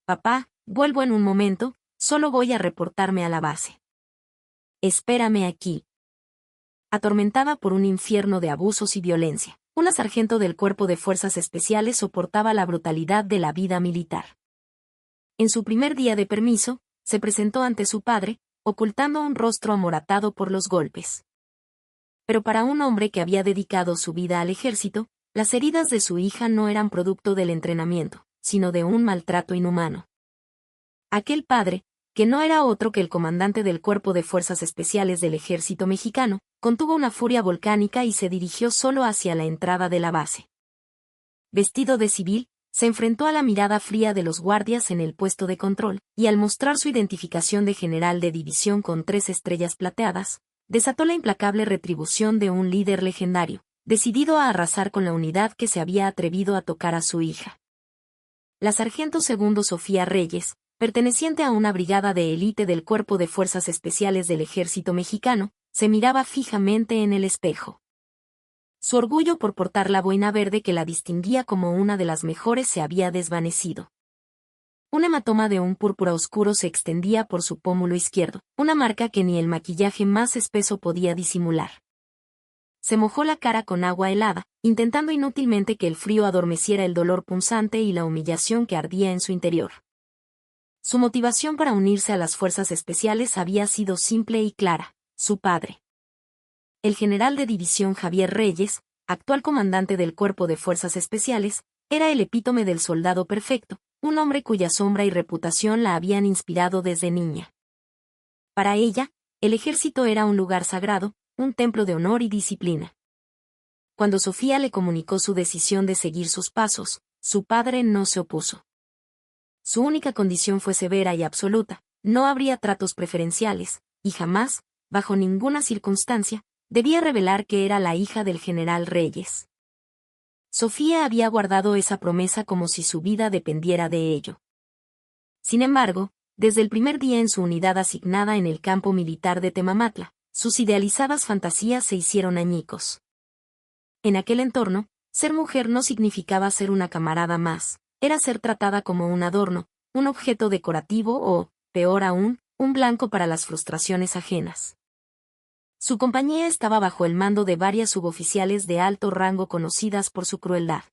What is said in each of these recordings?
Papá, vuelvo en un momento, solo voy a reportarme a la base. Espérame aquí. Atormentada por un infierno de abusos y violencia, una sargento del Cuerpo de Fuerzas Especiales soportaba la brutalidad de la vida militar. En su primer día de permiso, se presentó ante su padre, ocultando un rostro amoratado por los golpes. Pero para un hombre que había dedicado su vida al ejército, las heridas de su hija no eran producto del entrenamiento, sino de un maltrato inhumano. Aquel padre, que no era otro que el comandante del Cuerpo de Fuerzas Especiales del Ejército Mexicano, contuvo una furia volcánica y se dirigió solo hacia la entrada de la base. Vestido de civil, se enfrentó a la mirada fría de los guardias en el puesto de control, y al mostrar su identificación de general de división con 3 estrellas plateadas, desató la implacable retribución de un líder legendario, decidido a arrasar con la unidad que se había atrevido a tocar a su hija. La sargento segundo Sofía Reyes, perteneciente a una brigada de élite del Cuerpo de Fuerzas Especiales del Ejército Mexicano, se miraba fijamente en el espejo. Su orgullo por portar la boina verde que la distinguía como una de las mejores se había desvanecido. Un hematoma de un púrpura oscuro se extendía por su pómulo izquierdo, una marca que ni el maquillaje más espeso podía disimular. Se mojó la cara con agua helada, intentando inútilmente que el frío adormeciera el dolor punzante y la humillación que ardía en su interior. Su motivación para unirse a las fuerzas especiales había sido simple y clara: su padre. El general de división Javier Reyes, actual comandante del Cuerpo de Fuerzas Especiales, era el epítome del soldado perfecto, un hombre cuya sombra y reputación la habían inspirado desde niña. Para ella, el ejército era un lugar sagrado, un templo de honor y disciplina. Cuando Sofía le comunicó su decisión de seguir sus pasos, su padre no se opuso. Su única condición fue severa y absoluta: no habría tratos preferenciales, y jamás, bajo ninguna circunstancia, debía revelar que era la hija del general Reyes. Sofía había guardado esa promesa como si su vida dependiera de ello. Sin embargo, desde el primer día en su unidad asignada en el campo militar de Temamatla, sus idealizadas fantasías se hicieron añicos. En aquel entorno, ser mujer no significaba ser una camarada más, era ser tratada como un adorno, un objeto decorativo o, peor aún, un blanco para las frustraciones ajenas. Su compañía estaba bajo el mando de varias suboficiales de alto rango conocidas por su crueldad.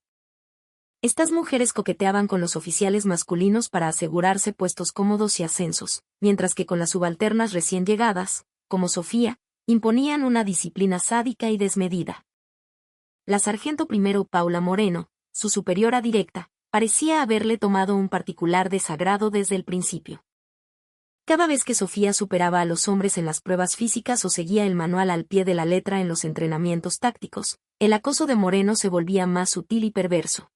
Estas mujeres coqueteaban con los oficiales masculinos para asegurarse puestos cómodos y ascensos, mientras que con las subalternas recién llegadas, como Sofía, imponían una disciplina sádica y desmedida. La sargento primero Paula Moreno, su superiora directa, parecía haberle tomado un particular desagrado desde el principio. Cada vez que Sofía superaba a los hombres en las pruebas físicas o seguía el manual al pie de la letra en los entrenamientos tácticos, el acoso de Moreno se volvía más sutil y perverso.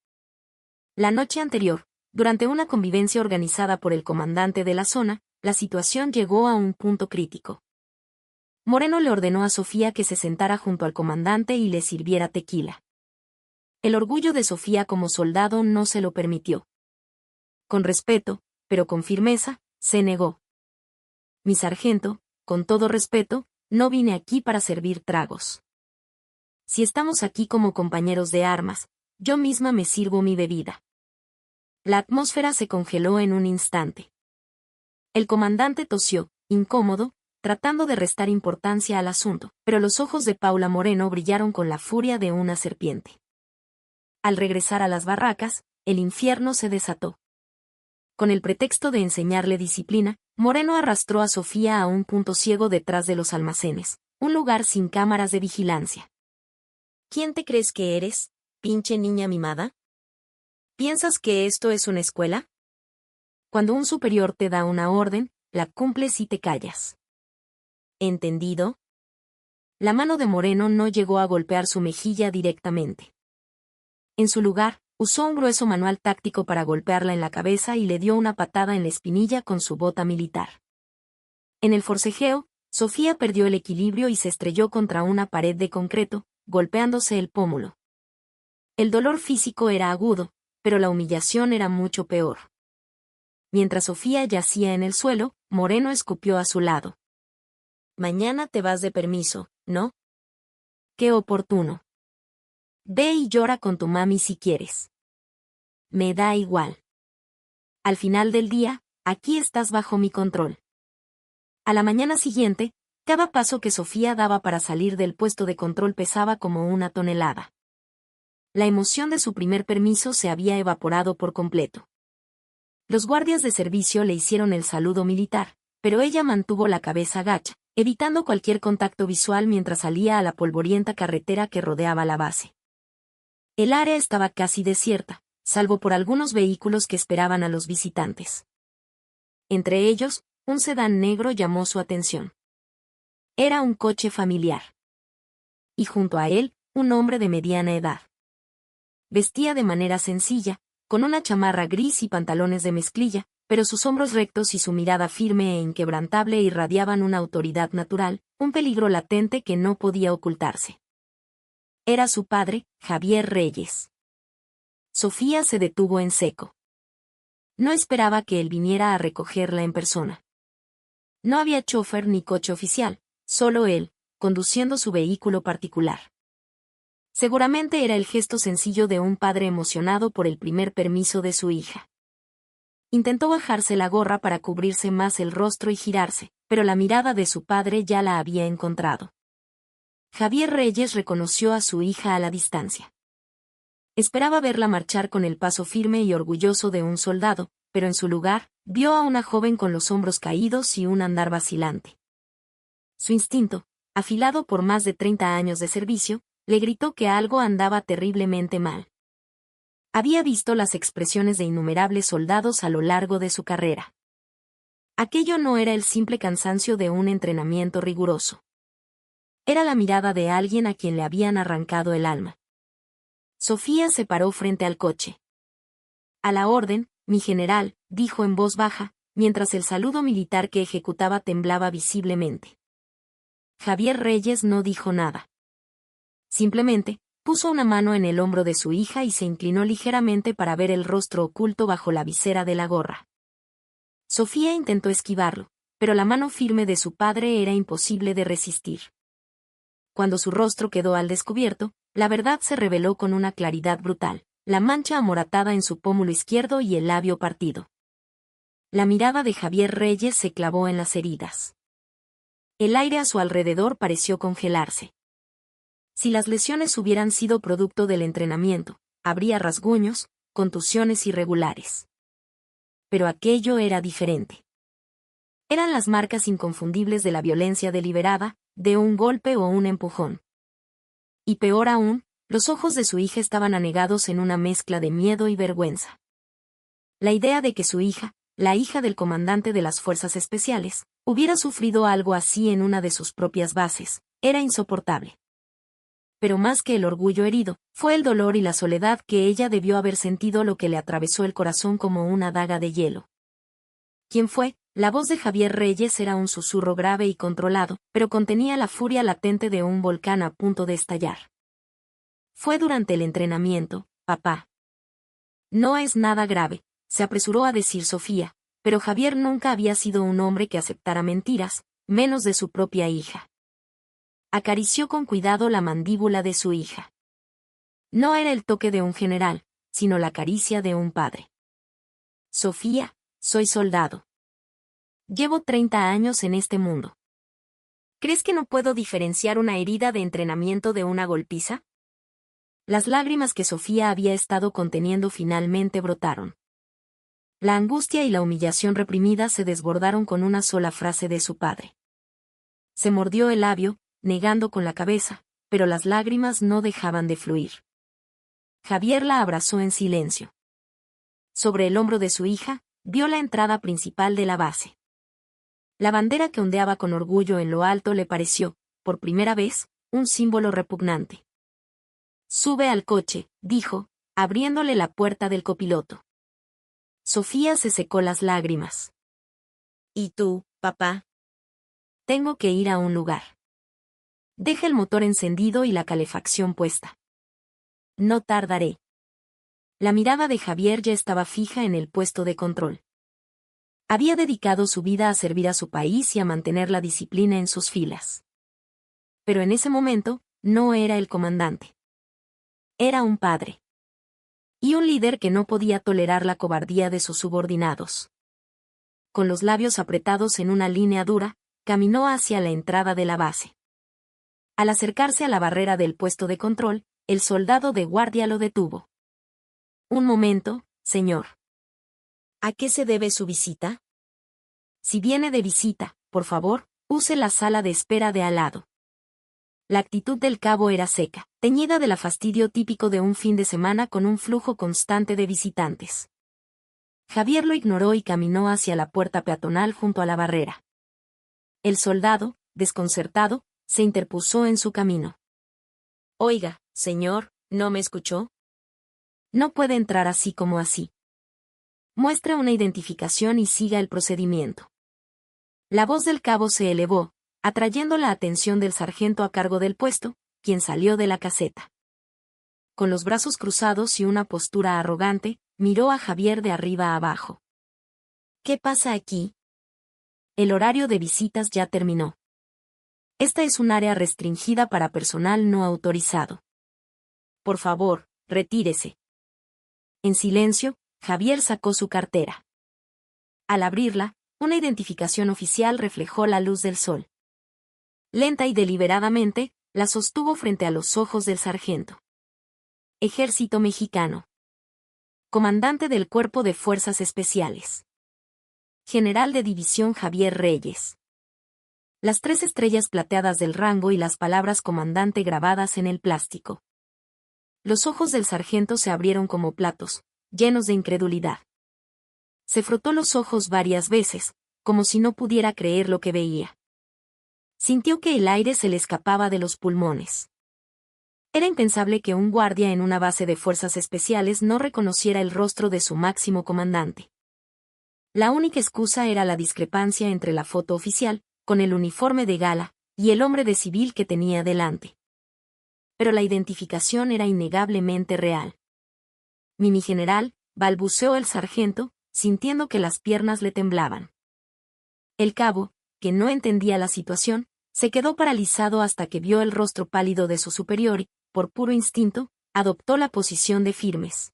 La noche anterior, durante una convivencia organizada por el comandante de la zona, la situación llegó a un punto crítico. Moreno le ordenó a Sofía que se sentara junto al comandante y le sirviera tequila. El orgullo de Sofía como soldado no se lo permitió. Con respeto, pero con firmeza, se negó. Mi sargento, con todo respeto, no vine aquí para servir tragos. Si estamos aquí como compañeros de armas, yo misma me sirvo mi bebida. La atmósfera se congeló en un instante. El comandante tosió, incómodo, tratando de restar importancia al asunto, pero los ojos de Paula Moreno brillaron con la furia de una serpiente. Al regresar a las barracas, el infierno se desató. Con el pretexto de enseñarle disciplina, Moreno arrastró a Sofía a un punto ciego detrás de los almacenes, un lugar sin cámaras de vigilancia. ¿Quién te crees que eres, pinche niña mimada? ¿Piensas que esto es una escuela? Cuando un superior te da una orden, la cumples y te callas. ¿Entendido? La mano de Moreno no llegó a golpear su mejilla directamente. En su lugar, usó un grueso manual táctico para golpearla en la cabeza y le dio una patada en la espinilla con su bota militar. En el forcejeo, Sofía perdió el equilibrio y se estrelló contra una pared de concreto, golpeándose el pómulo. El dolor físico era agudo, pero la humillación era mucho peor. Mientras Sofía yacía en el suelo, Moreno escupió a su lado. Mañana te vas de permiso, ¿no? Qué oportuno. Ve y llora con tu mami si quieres. Me da igual. Al final del día, aquí estás bajo mi control. A la mañana siguiente, cada paso que Sofía daba para salir del puesto de control pesaba como una tonelada. La emoción de su primer permiso se había evaporado por completo. Los guardias de servicio le hicieron el saludo militar, pero ella mantuvo la cabeza gacha, evitando cualquier contacto visual mientras salía a la polvorienta carretera que rodeaba la base. El área estaba casi desierta, salvo por algunos vehículos que esperaban a los visitantes. Entre ellos, un sedán negro llamó su atención. Era un coche familiar. Y junto a él, un hombre de mediana edad. Vestía de manera sencilla, con una chamarra gris y pantalones de mezclilla, pero sus hombros rectos y su mirada firme e inquebrantable irradiaban una autoridad natural, un peligro latente que no podía ocultarse. Era su padre, Javier Reyes. Sofía se detuvo en seco. No esperaba que él viniera a recogerla en persona. No había chofer ni coche oficial, solo él, conduciendo su vehículo particular. Seguramente era el gesto sencillo de un padre emocionado por el primer permiso de su hija. Intentó bajarse la gorra para cubrirse más el rostro y girarse, pero la mirada de su padre ya la había encontrado. Javier Reyes reconoció a su hija a la distancia. Esperaba verla marchar con el paso firme y orgulloso de un soldado, pero en su lugar, vio a una joven con los hombros caídos y un andar vacilante. Su instinto, afilado por más de 30 años de servicio, le gritó que algo andaba terriblemente mal. Había visto las expresiones de innumerables soldados a lo largo de su carrera. Aquello no era el simple cansancio de un entrenamiento riguroso. Era la mirada de alguien a quien le habían arrancado el alma. Sofía se paró frente al coche. A la orden, mi general, dijo en voz baja, mientras el saludo militar que ejecutaba temblaba visiblemente. Javier Reyes no dijo nada. Simplemente, puso una mano en el hombro de su hija y se inclinó ligeramente para ver el rostro oculto bajo la visera de la gorra. Sofía intentó esquivarlo, pero la mano firme de su padre era imposible de resistir. Cuando su rostro quedó al descubierto, la verdad se reveló con una claridad brutal, la mancha amoratada en su pómulo izquierdo y el labio partido. La mirada de Javier Reyes se clavó en las heridas. El aire a su alrededor pareció congelarse. Si las lesiones hubieran sido producto del entrenamiento, habría rasguños, contusiones irregulares. Pero aquello era diferente. Eran las marcas inconfundibles de la violencia deliberada, de un golpe o un empujón. Y peor aún, los ojos de su hija estaban anegados en una mezcla de miedo y vergüenza. La idea de que su hija, la hija del comandante de las Fuerzas Especiales, hubiera sufrido algo así en una de sus propias bases, era insoportable. Pero más que el orgullo herido, fue el dolor y la soledad que ella debió haber sentido lo que le atravesó el corazón como una daga de hielo. ¿Quién fue? La voz de Javier Reyes era un susurro grave y controlado, pero contenía la furia latente de un volcán a punto de estallar. Fue durante el entrenamiento, papá. No es nada grave, se apresuró a decir Sofía, pero Javier nunca había sido un hombre que aceptara mentiras, menos de su propia hija. Acarició con cuidado la mandíbula de su hija. No era el toque de un general, sino la caricia de un padre. Sofía, soy soldado. Llevo 30 años en este mundo. ¿Crees que no puedo diferenciar una herida de entrenamiento de una golpiza? Las lágrimas que Sofía había estado conteniendo finalmente brotaron. La angustia y la humillación reprimida se desbordaron con una sola frase de su padre. Se mordió el labio, negando con la cabeza, pero las lágrimas no dejaban de fluir. Javier la abrazó en silencio. Sobre el hombro de su hija, vio la entrada principal de la base. La bandera que ondeaba con orgullo en lo alto le pareció, por primera vez, un símbolo repugnante. Sube al coche, dijo, abriéndole la puerta del copiloto. Sofía se secó las lágrimas. ¿Y tú, papá? Tengo que ir a un lugar. Deja el motor encendido y la calefacción puesta. No tardaré. La mirada de Javier ya estaba fija en el puesto de control. Había dedicado su vida a servir a su país y a mantener la disciplina en sus filas. Pero en ese momento, no era el comandante. Era un padre. y un líder que no podía tolerar la cobardía de sus subordinados. Con los labios apretados en una línea dura, caminó hacia la entrada de la base. Al acercarse a la barrera del puesto de control, el soldado de guardia lo detuvo. Un momento, señor. ¿A qué se debe su visita? Si viene de visita, por favor, use la sala de espera de al lado. La actitud del cabo era seca, teñida de la fastidio típico de un fin de semana con un flujo constante de visitantes. Javier lo ignoró y caminó hacia la puerta peatonal junto a la barrera. El soldado, desconcertado, se interpuso en su camino. Oiga, señor, ¿no me escuchó? No puede entrar así como así. Muestre una identificación y siga el procedimiento. La voz del cabo se elevó, atrayendo la atención del sargento a cargo del puesto, quien salió de la caseta. Con los brazos cruzados y una postura arrogante, miró a Javier de arriba a abajo. ¿Qué pasa aquí? El horario de visitas ya terminó. Esta es un área restringida para personal no autorizado. Por favor, retírese. En silencio, Javier sacó su cartera. Al abrirla, una identificación oficial reflejó la luz del sol. Lenta y deliberadamente, la sostuvo frente a los ojos del sargento. Ejército Mexicano. Comandante del Cuerpo de Fuerzas Especiales. General de División Javier Reyes. Las 3 estrellas plateadas del rango y las palabras comandante grabadas en el plástico. Los ojos del sargento se abrieron como platos, llenos de incredulidad. Se frotó los ojos varias veces, como si no pudiera creer lo que veía. Sintió que el aire se le escapaba de los pulmones. Era impensable que un guardia en una base de fuerzas especiales no reconociera el rostro de su máximo comandante. La única excusa era la discrepancia entre la foto oficial, con el uniforme de gala, y el hombre de civil que tenía delante. Pero la identificación era innegablemente real. Mi general, balbuceó el sargento, sintiendo que las piernas le temblaban. El cabo, que no entendía la situación, se quedó paralizado hasta que vio el rostro pálido de su superior y, por puro instinto, adoptó la posición de firmes.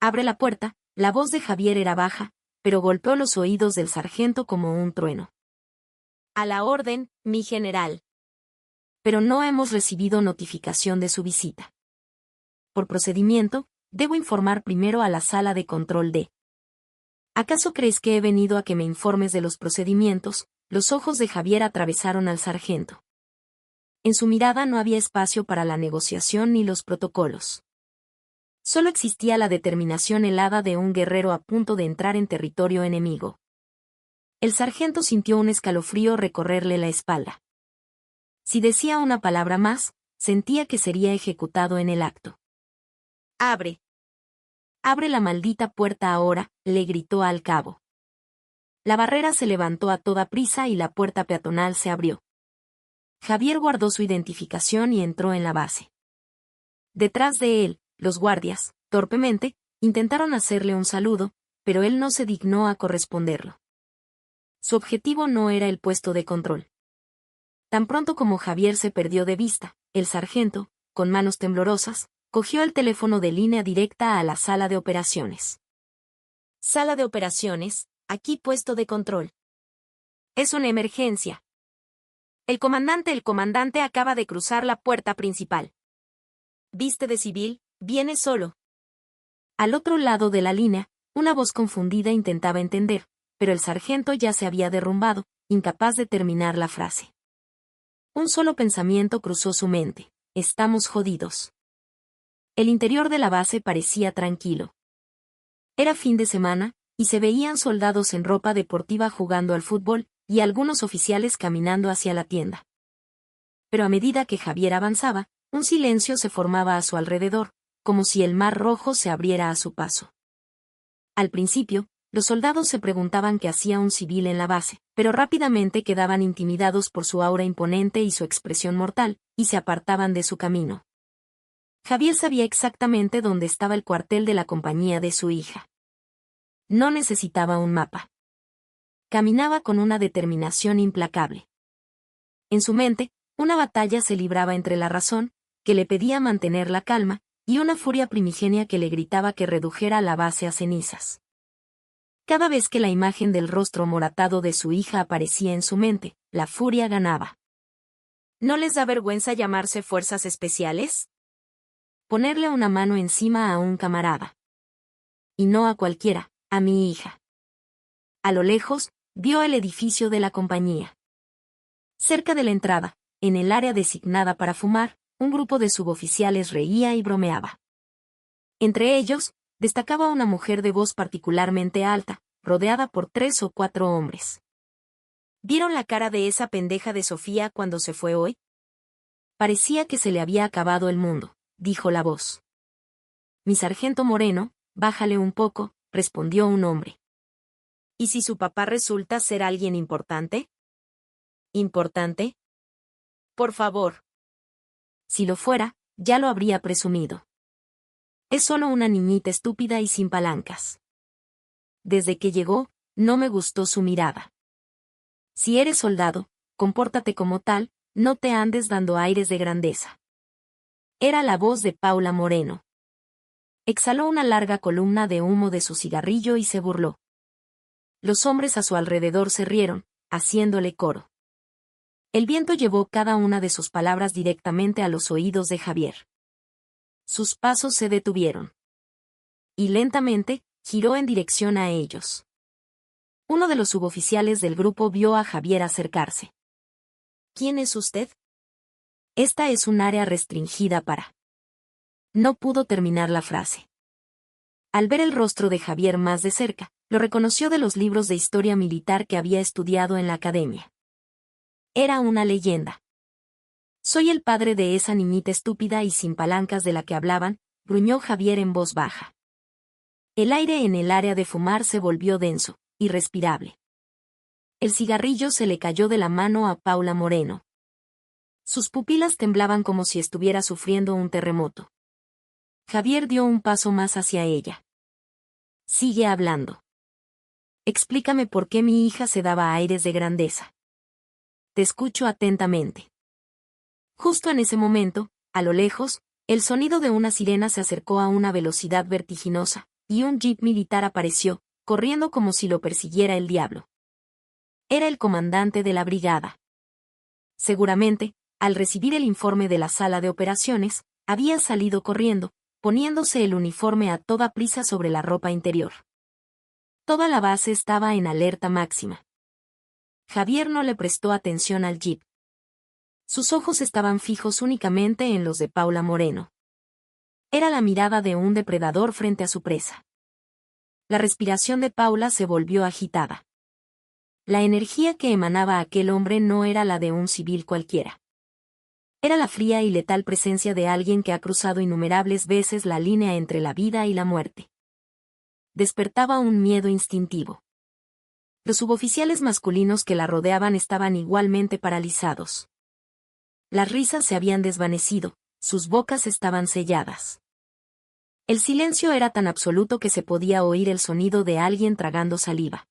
Abre la puerta, la voz de Javier era baja, pero golpeó los oídos del sargento como un trueno. A la orden, mi general. Pero no hemos recibido notificación de su visita. Por procedimiento, debo informar primero a la sala de control de. ¿Acaso crees que he venido a que me informes de los procedimientos? Los ojos de Javier atravesaron al sargento. En su mirada no había espacio para la negociación ni los protocolos. Solo existía la determinación helada de un guerrero a punto de entrar en territorio enemigo. El sargento sintió un escalofrío recorrerle la espalda. Si decía una palabra más, sentía que sería ejecutado en el acto. ¡Abre! ¡Abre la maldita puerta ahora!, le gritó al cabo. La barrera se levantó a toda prisa y la puerta peatonal se abrió. Javier guardó su identificación y entró en la base. Detrás de él, los guardias, torpemente, intentaron hacerle un saludo, pero él no se dignó a corresponderlo. Su objetivo no era el puesto de control. Tan pronto como Javier se perdió de vista, el sargento, con manos temblorosas, cogió el teléfono de línea directa a la sala de operaciones. Sala de operaciones, aquí puesto de control. Es una emergencia. El comandante acaba de cruzar la puerta principal. Viste de civil, viene solo. Al otro lado de la línea, una voz confundida intentaba entender, pero el sargento ya se había derrumbado, incapaz de terminar la frase. Un solo pensamiento cruzó su mente: estamos jodidos. El interior de la base parecía tranquilo. Era fin de semana, y se veían soldados en ropa deportiva jugando al fútbol, y algunos oficiales caminando hacia la tienda. Pero a medida que Javier avanzaba, un silencio se formaba a su alrededor, como si el mar rojo se abriera a su paso. Al principio, los soldados se preguntaban qué hacía un civil en la base, pero rápidamente quedaban intimidados por su aura imponente y su expresión mortal, y se apartaban de su camino. Javier sabía exactamente dónde estaba el cuartel de la compañía de su hija. No necesitaba un mapa. Caminaba con una determinación implacable. En su mente, una batalla se libraba entre la razón, que le pedía mantener la calma, y una furia primigenia que le gritaba que redujera la base a cenizas. Cada vez que la imagen del rostro moratado de su hija aparecía en su mente, la furia ganaba. ¿No les da vergüenza llamarse fuerzas especiales? Ponerle una mano encima a un camarada. Y no a cualquiera, a mi hija. A lo lejos, vio el edificio de la compañía. Cerca de la entrada, en el área designada para fumar, un grupo de suboficiales reía y bromeaba. Entre ellos, destacaba una mujer de voz particularmente alta, rodeada por 3 o 4 hombres. ¿Vieron la cara de esa pendeja de Sofía cuando se fue hoy? Parecía que se le había acabado el mundo, dijo la voz. Mi sargento Moreno, bájale un poco, respondió un hombre. ¿Y si su papá resulta ser alguien importante? ¿Importante? Por favor. Si lo fuera, ya lo habría presumido. Es solo una niñita estúpida y sin palancas. Desde que llegó, no me gustó su mirada. Si eres soldado, compórtate como tal, no te andes dando aires de grandeza. Era la voz de Paula Moreno. Exhaló una larga columna de humo de su cigarrillo y se burló. Los hombres a su alrededor se rieron, haciéndole coro. El viento llevó cada una de sus palabras directamente a los oídos de Javier. Sus pasos se detuvieron. Y lentamente, giró en dirección a ellos. Uno de los suboficiales del grupo vio a Javier acercarse. ¿Quién es usted? Esta es un área restringida para... No pudo terminar la frase. Al ver el rostro de Javier más de cerca, lo reconoció de los libros de historia militar que había estudiado en la academia. Era una leyenda. Soy el padre de esa niñita estúpida y sin palancas de la que hablaban, gruñó Javier en voz baja. El aire en el área de fumar se volvió denso, irrespirable. El cigarrillo se le cayó de la mano a Paula Moreno. Sus pupilas temblaban como si estuviera sufriendo un terremoto. Javier dio un paso más hacia ella. Sigue hablando. Explícame por qué mi hija se daba aires de grandeza. Te escucho atentamente. Justo en ese momento, a lo lejos, el sonido de una sirena se acercó a una velocidad vertiginosa, y un jeep militar apareció, corriendo como si lo persiguiera el diablo. Era el comandante de la brigada. Seguramente, al recibir el informe de la sala de operaciones, había salido corriendo, poniéndose el uniforme a toda prisa sobre la ropa interior. Toda la base estaba en alerta máxima. Javier no le prestó atención al jeep. Sus ojos estaban fijos únicamente en los de Paula Moreno. Era la mirada de un depredador frente a su presa. La respiración de Paula se volvió agitada. La energía que emanaba aquel hombre no era la de un civil cualquiera. Era la fría y letal presencia de alguien que ha cruzado innumerables veces la línea entre la vida y la muerte. Despertaba un miedo instintivo. Los suboficiales masculinos que la rodeaban estaban igualmente paralizados. Las risas se habían desvanecido, sus bocas estaban selladas. El silencio era tan absoluto que se podía oír el sonido de alguien tragando saliva.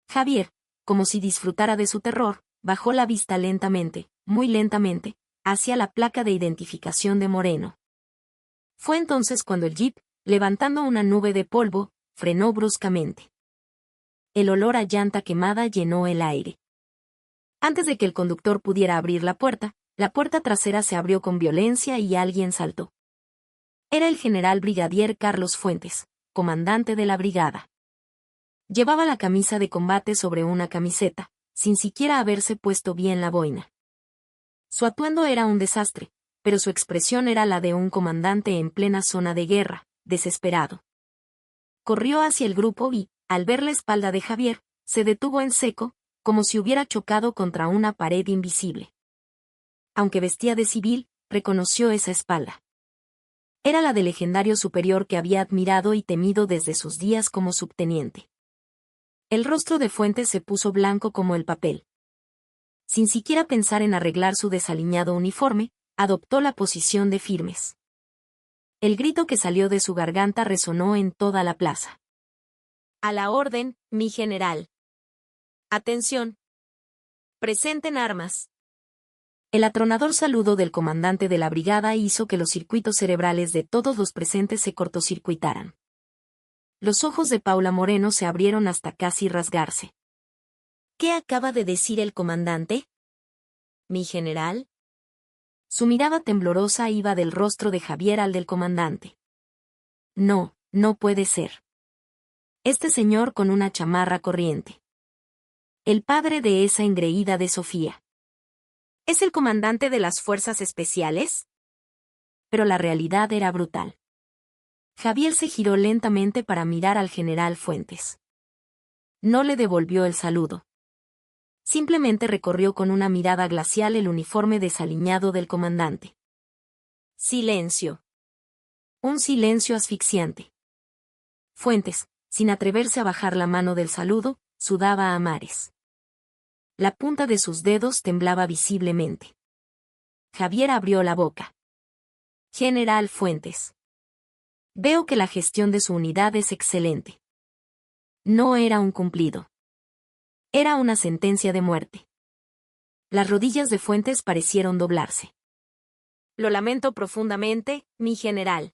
Javier, como si disfrutara de su terror, bajó la vista lentamente, muy lentamente, hacia la placa de identificación de Moreno. Fue entonces cuando el jeep, levantando una nube de polvo, frenó bruscamente. El olor a llanta quemada llenó el aire. Antes de que el conductor pudiera abrir la puerta trasera se abrió con violencia y alguien saltó. Era el general brigadier Carlos Fuentes, comandante de la brigada. Llevaba la camisa de combate sobre una camiseta, sin siquiera haberse puesto bien la boina. Su atuendo era un desastre, pero su expresión era la de un comandante en plena zona de guerra, desesperado. Corrió hacia el grupo y, al ver la espalda de Javier, se detuvo en seco, como si hubiera chocado contra una pared invisible. Aunque vestía de civil, reconoció esa espalda. Era la del legendario superior que había admirado y temido desde sus días como subteniente. El rostro de Fuentes se puso blanco como el papel. Sin siquiera pensar en arreglar su desaliñado uniforme, adoptó la posición de firmes. El grito que salió de su garganta resonó en toda la plaza. A la orden, mi general. Atención. Presenten armas. El atronador saludo del comandante de la brigada hizo que los circuitos cerebrales de todos los presentes se cortocircuitaran. Los ojos de Paula Moreno se abrieron hasta casi rasgarse. ¿Qué acaba de decir el comandante? ¿Mi general? Su mirada temblorosa iba del rostro de Javier al del comandante. No, no puede ser. Este señor con una chamarra corriente. El padre de esa engreída de Sofía. ¿Es el comandante de las fuerzas especiales? Pero la realidad era brutal. Javier se giró lentamente para mirar al general Fuentes. No le devolvió el saludo. Simplemente recorrió con una mirada glacial el uniforme desaliñado del comandante. Silencio. Un silencio asfixiante. Fuentes, sin atreverse a bajar la mano del saludo, sudaba a mares. La punta de sus dedos temblaba visiblemente. Javier abrió la boca. General Fuentes. Veo que la gestión de su unidad es excelente. No era un cumplido. Era una sentencia de muerte. Las rodillas de Fuentes parecieron doblarse. Lo lamento profundamente, mi general.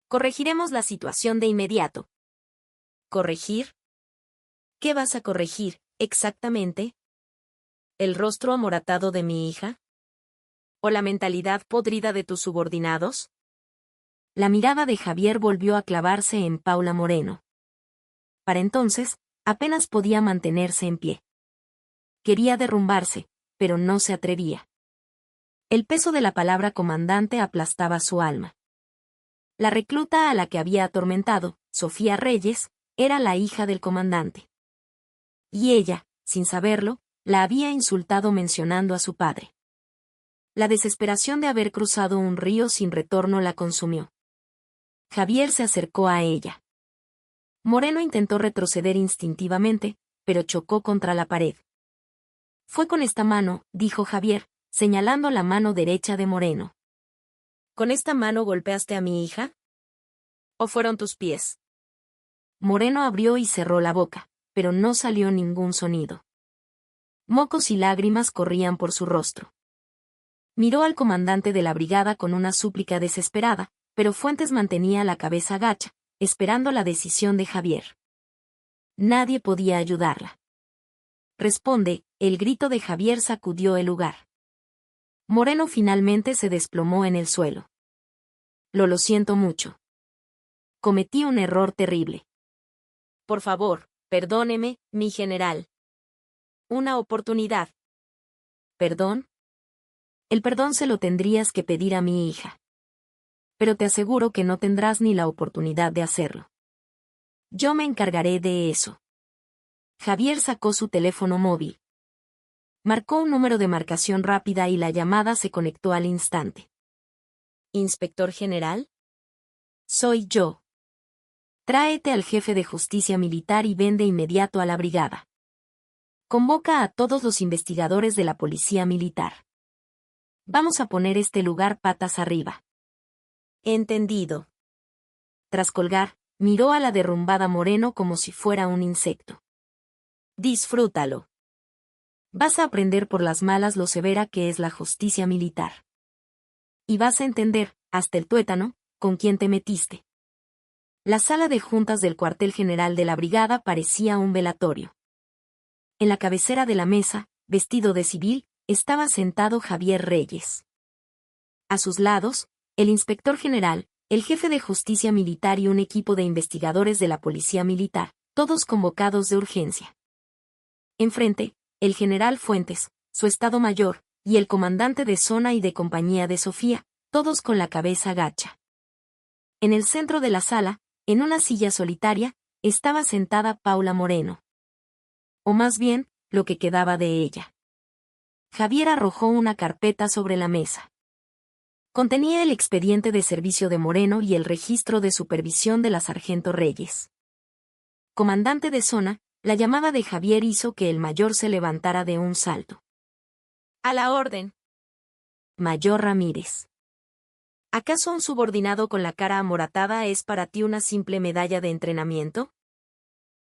Corregiremos la situación de inmediato. ¿Corregir? ¿Qué vas a corregir, exactamente? ¿El rostro amoratado de mi hija? ¿O la mentalidad podrida de tus subordinados? La mirada de Javier volvió a clavarse en Paula Moreno. Para entonces, apenas podía mantenerse en pie. Quería derrumbarse, pero no se atrevía. El peso de la palabra comandante aplastaba su alma. La recluta a la que había atormentado, Sofía Reyes, era la hija del comandante. Y ella, sin saberlo, la había insultado mencionando a su padre. La desesperación de haber cruzado un río sin retorno la consumió. Javier se acercó a ella. Moreno intentó retroceder instintivamente, pero chocó contra la pared. Fue con esta mano, dijo Javier, señalando la mano derecha de Moreno. ¿Con esta mano golpeaste a mi hija? ¿O fueron tus pies? Moreno abrió y cerró la boca, pero no salió ningún sonido. Mocos y lágrimas corrían por su rostro. Miró al comandante de la brigada con una súplica desesperada, pero Fuentes mantenía la cabeza gacha, esperando la decisión de Javier. Nadie podía ayudarla. Responde, el grito de Javier sacudió el lugar. Moreno finalmente se desplomó en el suelo. Lo siento mucho. Cometí un error terrible. Por favor, perdóneme, mi general. Una oportunidad. ¿Perdón? El perdón se lo tendrías que pedir a mi hija. Pero te aseguro que no tendrás ni la oportunidad de hacerlo. Yo me encargaré de eso. Javier sacó su teléfono móvil. Marcó un número de marcación rápida y la llamada se conectó al instante. ¿Inspector general? Soy yo. Tráete al jefe de justicia militar y ven de inmediato a la brigada. Convoca a todos los investigadores de la policía militar. Vamos a poner este lugar patas arriba. Entendido. Tras colgar, miró a la derrumbada Moreno como si fuera un insecto. Disfrútalo. Vas a aprender por las malas lo severa que es la justicia militar. Y vas a entender, hasta el tuétano, con quién te metiste. La sala de juntas del cuartel general de la brigada parecía un velatorio. En la cabecera de la mesa, vestido de civil, estaba sentado Javier Reyes. A sus lados, el inspector general, el jefe de justicia militar y un equipo de investigadores de la policía militar, todos convocados de urgencia. Enfrente, el general Fuentes, su estado mayor, y el comandante de zona y de compañía de Sofía, todos con la cabeza gacha. En el centro de la sala, en una silla solitaria, estaba sentada Paula Moreno. O más bien, lo que quedaba de ella. Javier arrojó una carpeta sobre la mesa. Contenía el expediente de servicio de Moreno y el registro de supervisión de la sargento Reyes. Comandante de zona, la llamada de Javier hizo que el mayor se levantara de un salto. A la orden. Mayor Ramírez. ¿Acaso un subordinado con la cara amoratada es para ti una simple medalla de entrenamiento?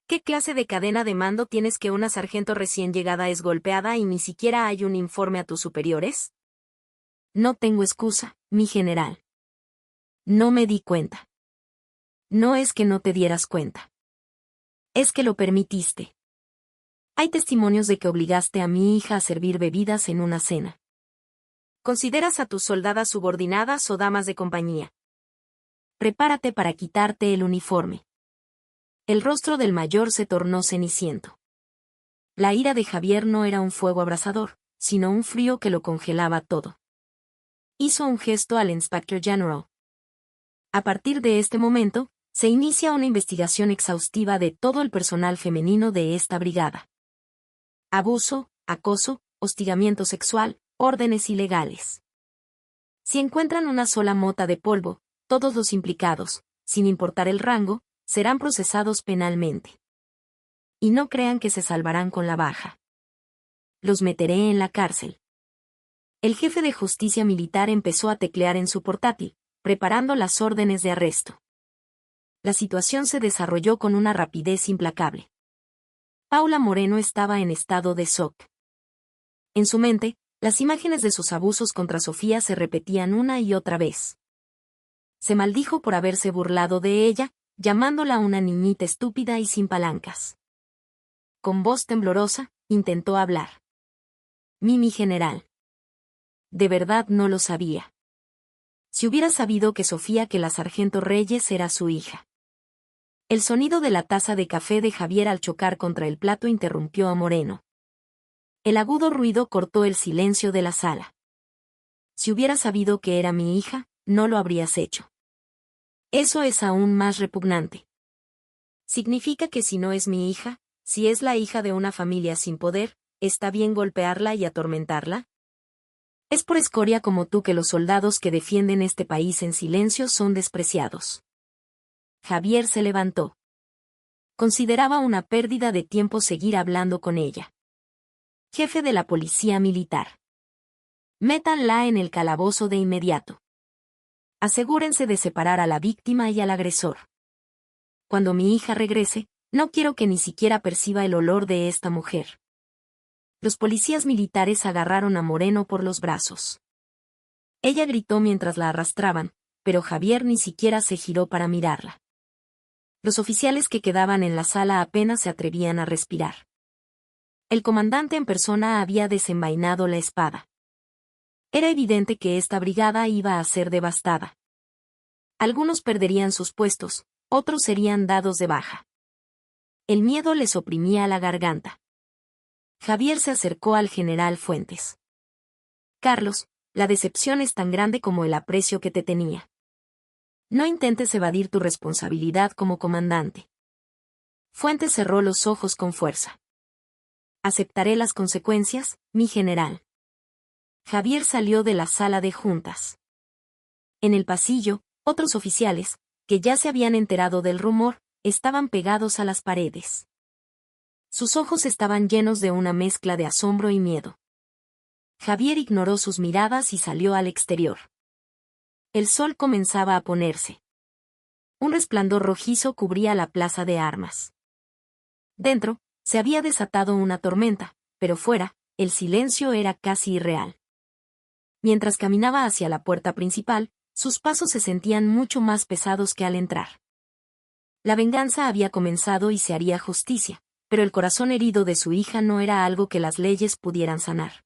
¿Qué clase de cadena de mando tienes que una sargento recién llegada es golpeada y ni siquiera hay un informe a tus superiores? No tengo excusa, mi general. No me di cuenta. No es que no te dieras cuenta. Es que lo permitiste. Hay testimonios de que obligaste a mi hija a servir bebidas en una cena. ¿Consideras a tus soldadas subordinadas o damas de compañía? Prepárate para quitarte el uniforme. El rostro del mayor se tornó ceniciento. La ira de Javier no era un fuego abrasador, sino un frío que lo congelaba todo. Hizo un gesto al Inspector General. A partir de este momento, se inicia una investigación exhaustiva de todo el personal femenino de esta brigada. Abuso, acoso, hostigamiento sexual, órdenes ilegales. Si encuentran una sola mota de polvo, todos los implicados, sin importar el rango, serán procesados penalmente. Y no crean que se salvarán con la baja. Los meteré en la cárcel. El jefe de justicia militar empezó a teclear en su portátil, preparando las órdenes de arresto. La situación se desarrolló con una rapidez implacable. Paula Moreno estaba en estado de shock. En su mente, las imágenes de sus abusos contra Sofía se repetían una y otra vez. Se maldijo por haberse burlado de ella, llamándola una niñita estúpida y sin palancas. Con voz temblorosa, intentó hablar. Mi general. De verdad no lo sabía. Si hubiera sabido que la sargento Reyes era su hija. El sonido de la taza de café de Javier al chocar contra el plato interrumpió a Moreno. El agudo ruido cortó el silencio de la sala. Si hubiera sabido que era mi hija, no lo habrías hecho. Eso es aún más repugnante. Significa que si no es mi hija, si es la hija de una familia sin poder, ¿está bien golpearla y atormentarla? Es por escoria como tú que los soldados que defienden este país en silencio son despreciados. Javier se levantó. Consideraba una pérdida de tiempo seguir hablando con ella. Jefe de la policía militar. Métanla en el calabozo de inmediato. Asegúrense de separar a la víctima y al agresor. Cuando mi hija regrese, no quiero que ni siquiera perciba el olor de esta mujer. Los policías militares agarraron a Moreno por los brazos. Ella gritó mientras la arrastraban, pero Javier ni siquiera se giró para mirarla. Los oficiales que quedaban en la sala apenas se atrevían a respirar. El comandante en persona había desenvainado la espada. Era evidente que esta brigada iba a ser devastada. Algunos perderían sus puestos, otros serían dados de baja. El miedo les oprimía la garganta. Javier se acercó al general Fuentes. Carlos, la decepción es tan grande como el aprecio que te tenía. No intentes evadir tu responsabilidad como comandante. Fuentes cerró los ojos con fuerza. Aceptaré las consecuencias, mi general. Javier salió de la sala de juntas. En el pasillo, otros oficiales, que ya se habían enterado del rumor, estaban pegados a las paredes. Sus ojos estaban llenos de una mezcla de asombro y miedo. Javier ignoró sus miradas y salió al exterior. El sol comenzaba a ponerse. Un resplandor rojizo cubría la plaza de armas. Dentro, se había desatado una tormenta, pero fuera, el silencio era casi irreal. Mientras caminaba hacia la puerta principal, sus pasos se sentían mucho más pesados que al entrar. La venganza había comenzado y se haría justicia, pero el corazón herido de su hija no era algo que las leyes pudieran sanar.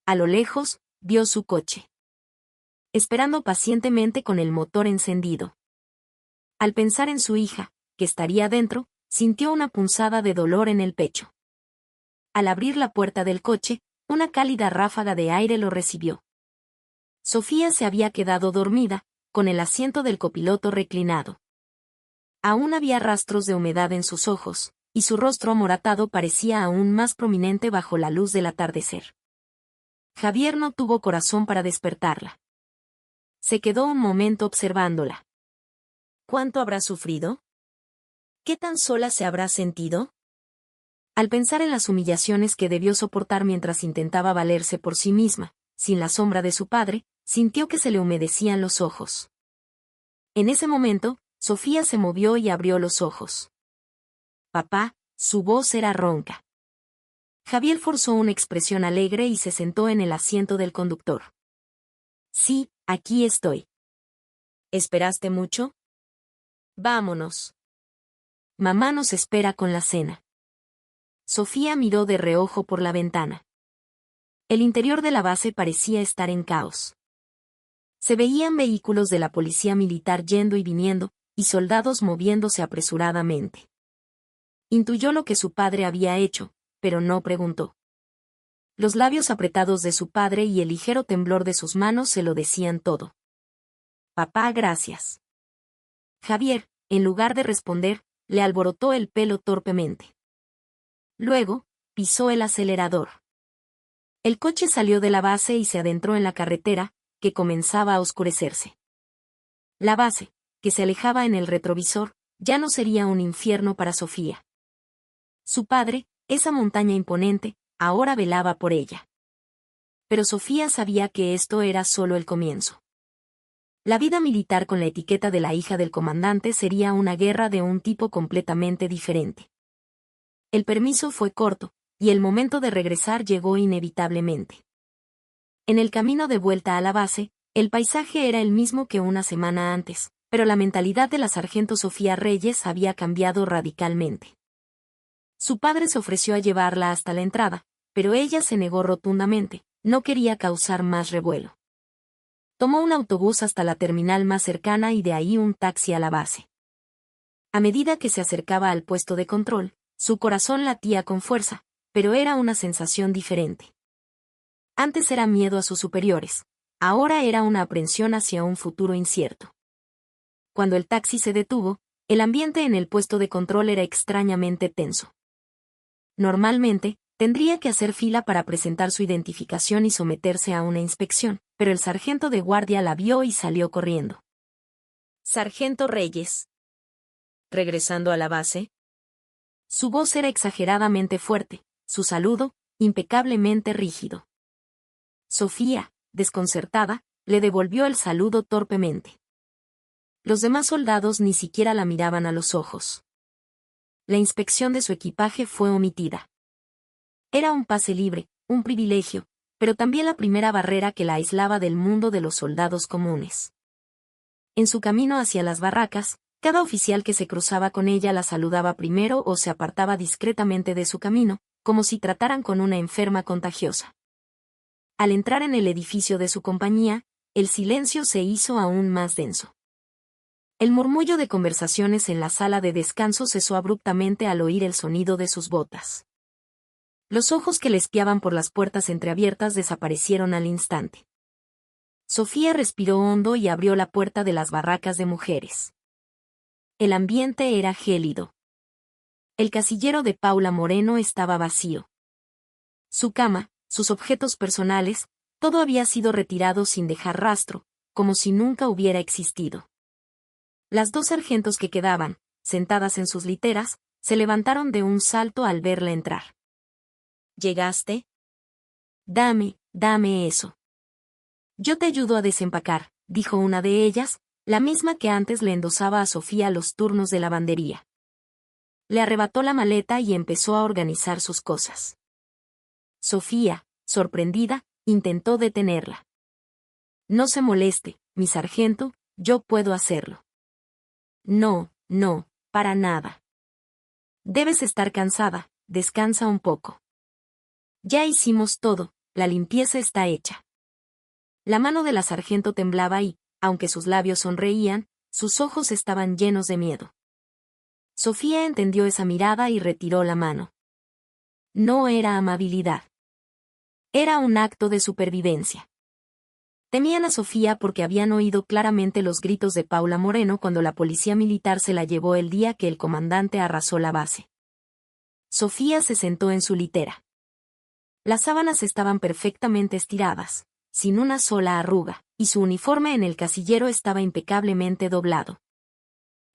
A lo lejos, vio su coche. Esperando pacientemente con el motor encendido. Al pensar en su hija, que estaría dentro, sintió una punzada de dolor en el pecho. Al abrir la puerta del coche, una cálida ráfaga de aire lo recibió. Sofía se había quedado dormida, con el asiento del copiloto reclinado. Aún había rastros de humedad en sus ojos, y su rostro amoratado parecía aún más prominente bajo la luz del atardecer. Javier no tuvo corazón para despertarla. Se quedó un momento observándola. ¿Cuánto habrá sufrido? ¿Qué tan sola se habrá sentido? Al pensar en las humillaciones que debió soportar mientras intentaba valerse por sí misma, sin la sombra de su padre, sintió que se le humedecían los ojos. En ese momento, Sofía se movió y abrió los ojos. Papá, su voz era ronca. Javier forzó una expresión alegre y se sentó en el asiento del conductor. Sí, aquí estoy. ¿Esperaste mucho? Vámonos. Mamá nos espera con la cena. Sofía miró de reojo por la ventana. El interior de la base parecía estar en caos. Se veían vehículos de la policía militar yendo y viniendo, y soldados moviéndose apresuradamente. Intuyó lo que su padre había hecho, pero no preguntó. Los labios apretados de su padre y el ligero temblor de sus manos se lo decían todo. Papá, gracias. Javier, en lugar de responder, le alborotó el pelo torpemente. Luego, pisó el acelerador. El coche salió de la base y se adentró en la carretera, que comenzaba a oscurecerse. La base, que se alejaba en el retrovisor, ya no sería un infierno para Sofía. Su padre, esa montaña imponente, ahora velaba por ella. Pero Sofía sabía que esto era solo el comienzo. La vida militar con la etiqueta de la hija del comandante sería una guerra de un tipo completamente diferente. El permiso fue corto, y el momento de regresar llegó inevitablemente. En el camino de vuelta a la base, el paisaje era el mismo que una semana antes, pero la mentalidad de la sargento Sofía Reyes había cambiado radicalmente. Su padre se ofreció a llevarla hasta la entrada, pero ella se negó rotundamente, no quería causar más revuelo. Tomó un autobús hasta la terminal más cercana y de ahí un taxi a la base. A medida que se acercaba al puesto de control, su corazón latía con fuerza, pero era una sensación diferente. Antes era miedo a sus superiores, ahora era una aprensión hacia un futuro incierto. Cuando el taxi se detuvo, el ambiente en el puesto de control era extrañamente tenso. Normalmente, tendría que hacer fila para presentar su identificación y someterse a una inspección, pero el sargento de guardia la vio y salió corriendo. Sargento Reyes. ¿Regresando a la base? Su voz era exageradamente fuerte, su saludo, impecablemente rígido. Sofía, desconcertada, le devolvió el saludo torpemente. Los demás soldados ni siquiera la miraban a los ojos. La inspección de su equipaje fue omitida. Era un pase libre, un privilegio, pero también la primera barrera que la aislaba del mundo de los soldados comunes. En su camino hacia las barracas, cada oficial que se cruzaba con ella la saludaba primero o se apartaba discretamente de su camino, como si trataran con una enferma contagiosa. Al entrar en el edificio de su compañía, el silencio se hizo aún más denso. El murmullo de conversaciones en la sala de descanso cesó abruptamente al oír el sonido de sus botas. Los ojos que le espiaban por las puertas entreabiertas desaparecieron al instante. Sofía respiró hondo y abrió la puerta de las barracas de mujeres. El ambiente era gélido. El casillero de Paula Moreno estaba vacío. Su cama, sus objetos personales, todo había sido retirado sin dejar rastro, como si nunca hubiera existido. Las dos sargentos que quedaban, sentadas en sus literas, se levantaron de un salto al verla entrar. ¿Llegaste? Dame eso. Yo te ayudo a desempacar, dijo una de ellas, la misma que antes le endosaba a Sofía los turnos de lavandería. Le arrebató la maleta y empezó a organizar sus cosas. Sofía, sorprendida, intentó detenerla. No se moleste, mi sargento, yo puedo hacerlo. No, para nada. Debes estar cansada, descansa un poco. Ya hicimos todo, la limpieza está hecha. La mano de la sargento temblaba y, aunque sus labios sonreían, sus ojos estaban llenos de miedo. Sofía entendió esa mirada y retiró la mano. No era amabilidad. Era un acto de supervivencia. Temían a Sofía porque habían oído claramente los gritos de Paula Moreno cuando la policía militar se la llevó el día que el comandante arrasó la base. Sofía se sentó en su litera. Las sábanas estaban perfectamente estiradas, sin una sola arruga, y su uniforme en el casillero estaba impecablemente doblado.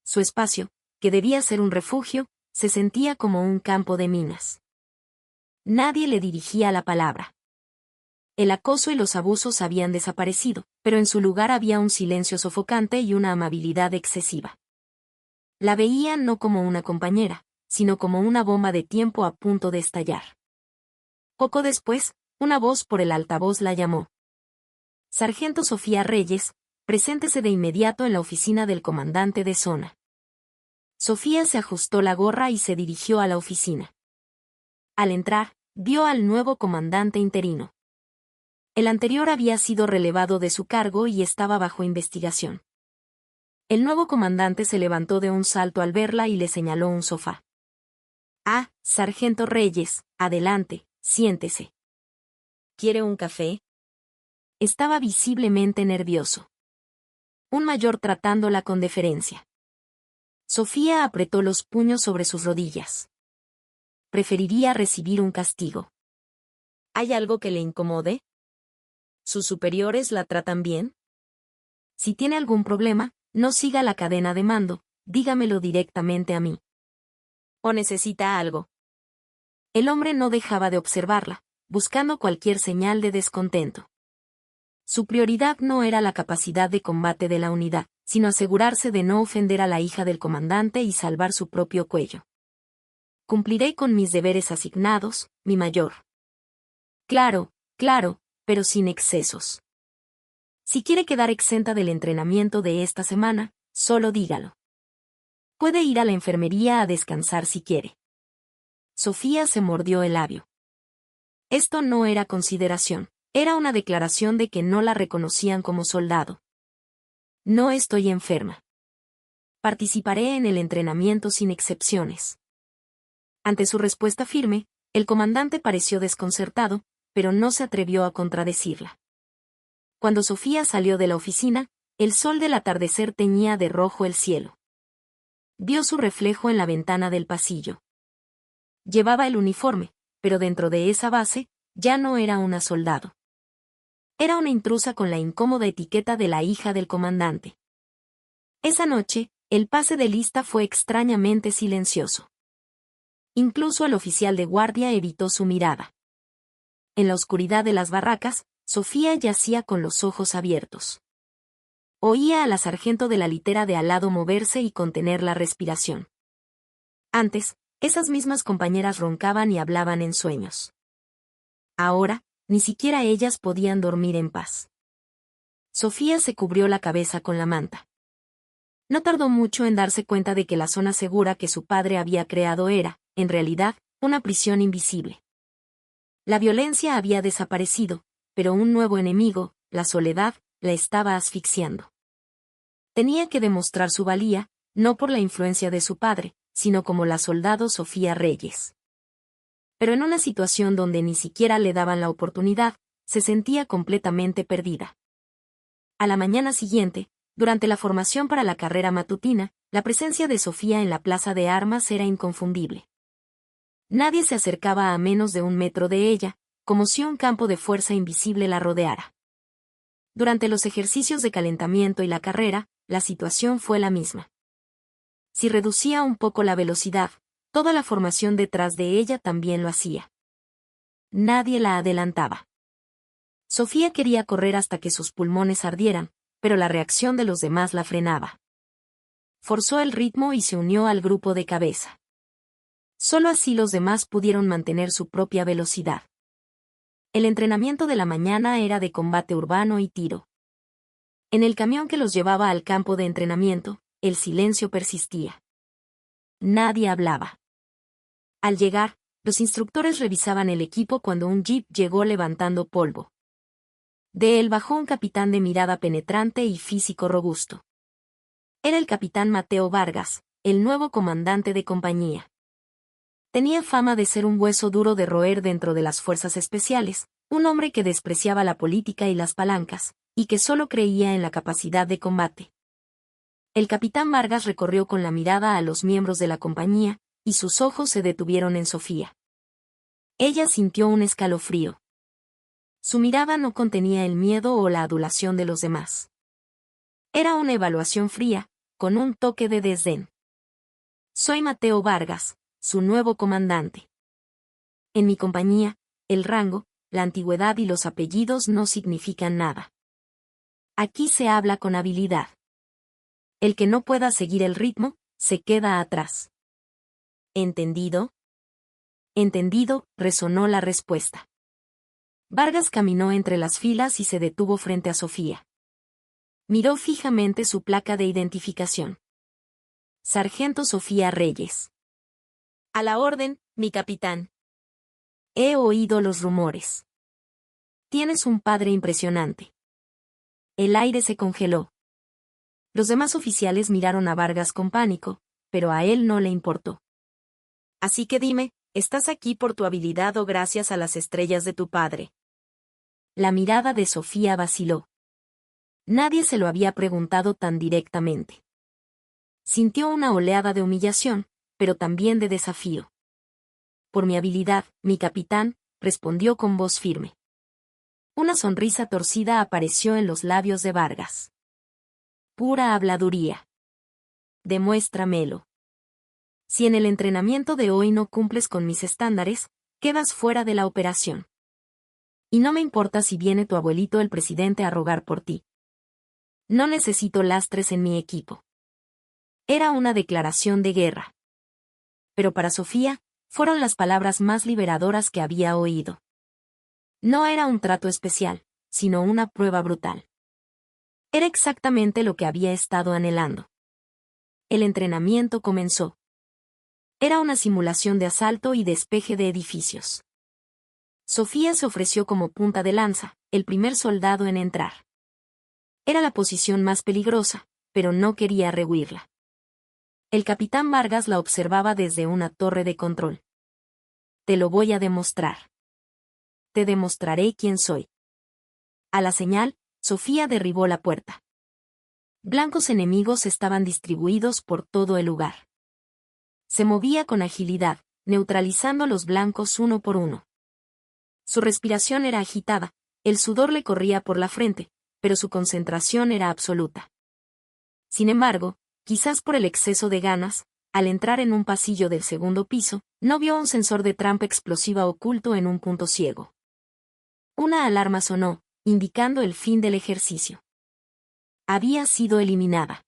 Su espacio, que debía ser un refugio, se sentía como un campo de minas. Nadie le dirigía la palabra. El acoso y los abusos habían desaparecido, pero en su lugar había un silencio sofocante y una amabilidad excesiva. La veía no como una compañera, sino como una bomba de tiempo a punto de estallar. Poco después, una voz por el altavoz la llamó. Sargento Sofía Reyes, preséntese de inmediato en la oficina del comandante de zona. Sofía se ajustó la gorra y se dirigió a la oficina. Al entrar, vio al nuevo comandante interino. El anterior había sido relevado de su cargo y estaba bajo investigación. El nuevo comandante se levantó de un salto al verla y le señaló un sofá. Ah, Sargento Reyes, adelante, siéntese. ¿Quiere un café? Estaba visiblemente nervioso. Un mayor tratándola con deferencia. Sofía apretó los puños sobre sus rodillas. Preferiría recibir un castigo. ¿Hay algo que le incomode? ¿Sus superiores la tratan bien? Si tiene algún problema, no siga la cadena de mando, dígamelo directamente a mí. ¿O necesita algo? El hombre no dejaba de observarla, buscando cualquier señal de descontento. Su prioridad no era la capacidad de combate de la unidad, sino asegurarse de no ofender a la hija del comandante y salvar su propio cuello. Cumpliré con mis deberes asignados, mi mayor. Claro, pero sin excesos. Si quiere quedar exenta del entrenamiento de esta semana, solo dígalo. Puede ir a la enfermería a descansar si quiere. Sofía se mordió el labio. Esto no era consideración, era una declaración de que no la reconocían como soldado. No estoy enferma. Participaré en el entrenamiento sin excepciones. Ante su respuesta firme, el comandante pareció desconcertado, pero no se atrevió a contradecirla. Cuando Sofía salió de la oficina, el sol del atardecer teñía de rojo el cielo. Vio su reflejo en la ventana del pasillo. Llevaba el uniforme, pero dentro de esa base, ya no era una soldado. Era una intrusa con la incómoda etiqueta de la hija del comandante. Esa noche, el pase de lista fue extrañamente silencioso. Incluso el oficial de guardia evitó su mirada. En la oscuridad de las barracas, Sofía yacía con los ojos abiertos. Oía a la sargento de la litera de al lado moverse y contener la respiración. Antes, esas mismas compañeras roncaban y hablaban en sueños. Ahora, ni siquiera ellas podían dormir en paz. Sofía se cubrió la cabeza con la manta. No tardó mucho en darse cuenta de que la zona segura que su padre había creado era, en realidad, una prisión invisible. La violencia había desaparecido, pero un nuevo enemigo, la soledad, la estaba asfixiando. Tenía que demostrar su valía, no por la influencia de su padre, sino como la soldado Sofía Reyes. Pero en una situación donde ni siquiera le daban la oportunidad, se sentía completamente perdida. A la mañana siguiente, durante la formación para la carrera matutina, la presencia de Sofía en la plaza de armas era inconfundible. Nadie se acercaba a menos de 1 metro de ella, como si un campo de fuerza invisible la rodeara. Durante los ejercicios de calentamiento y la carrera, la situación fue la misma. Si reducía un poco la velocidad, toda la formación detrás de ella también lo hacía. Nadie la adelantaba. Sofía quería correr hasta que sus pulmones ardieran, pero la reacción de los demás la frenaba. Forzó el ritmo y se unió al grupo de cabeza. Solo así los demás pudieron mantener su propia velocidad. El entrenamiento de la mañana era de combate urbano y tiro. En el camión que los llevaba al campo de entrenamiento, el silencio persistía. Nadie hablaba. Al llegar, los instructores revisaban el equipo cuando un jeep llegó levantando polvo. De él bajó un capitán de mirada penetrante y físico robusto. Era el capitán Mateo Vargas, el nuevo comandante de compañía. Tenía fama de ser un hueso duro de roer dentro de las fuerzas especiales, un hombre que despreciaba la política y las palancas, y que solo creía en la capacidad de combate. El capitán Vargas recorrió con la mirada a los miembros de la compañía, y sus ojos se detuvieron en Sofía. Ella sintió un escalofrío. Su mirada no contenía el miedo o la adulación de los demás. Era una evaluación fría, con un toque de desdén. Soy Mateo Vargas, su nuevo comandante. En mi compañía, el rango, la antigüedad y los apellidos no significan nada. Aquí se habla con habilidad. El que no pueda seguir el ritmo, se queda atrás. ¿Entendido? Entendido, resonó la respuesta. Vargas caminó entre las filas y se detuvo frente a Sofía. Miró fijamente su placa de identificación. Sargento Sofía Reyes. A la orden, mi capitán. He oído los rumores. Tienes un padre impresionante. El aire se congeló. Los demás oficiales miraron a Vargas con pánico, pero a él no le importó. Así que dime, ¿estás aquí por tu habilidad o gracias a las estrellas de tu padre? La mirada de Sofía vaciló. Nadie se lo había preguntado tan directamente. Sintió una oleada de humillación, pero también de desafío. Por mi habilidad, mi capitán, respondió con voz firme. Una sonrisa torcida apareció en los labios de Vargas. Pura habladuría. Demuéstramelo. Si en el entrenamiento de hoy no cumples con mis estándares, quedas fuera de la operación. Y no me importa si viene tu abuelito el presidente a rogar por ti. No necesito lastres en mi equipo. Era una declaración de guerra. Pero para Sofía, fueron las palabras más liberadoras que había oído. No era un trato especial, sino una prueba brutal. Era exactamente lo que había estado anhelando. El entrenamiento comenzó. Era una simulación de asalto y despeje de edificios. Sofía se ofreció como punta de lanza, el primer soldado en entrar. Era la posición más peligrosa, pero no quería rehuirla. El capitán Vargas la observaba desde una torre de control. Te lo voy a demostrar. Te demostraré quién soy. A la señal, Sofía derribó la puerta. Blancos enemigos estaban distribuidos por todo el lugar. Se movía con agilidad, neutralizando los blancos uno por uno. Su respiración era agitada, el sudor le corría por la frente, pero su concentración era absoluta. Sin embargo, quizás por el exceso de ganas, al entrar en un pasillo del segundo piso, no vio un sensor de trampa explosiva oculto en un punto ciego. Una alarma sonó, indicando el fin del ejercicio. Había sido eliminada.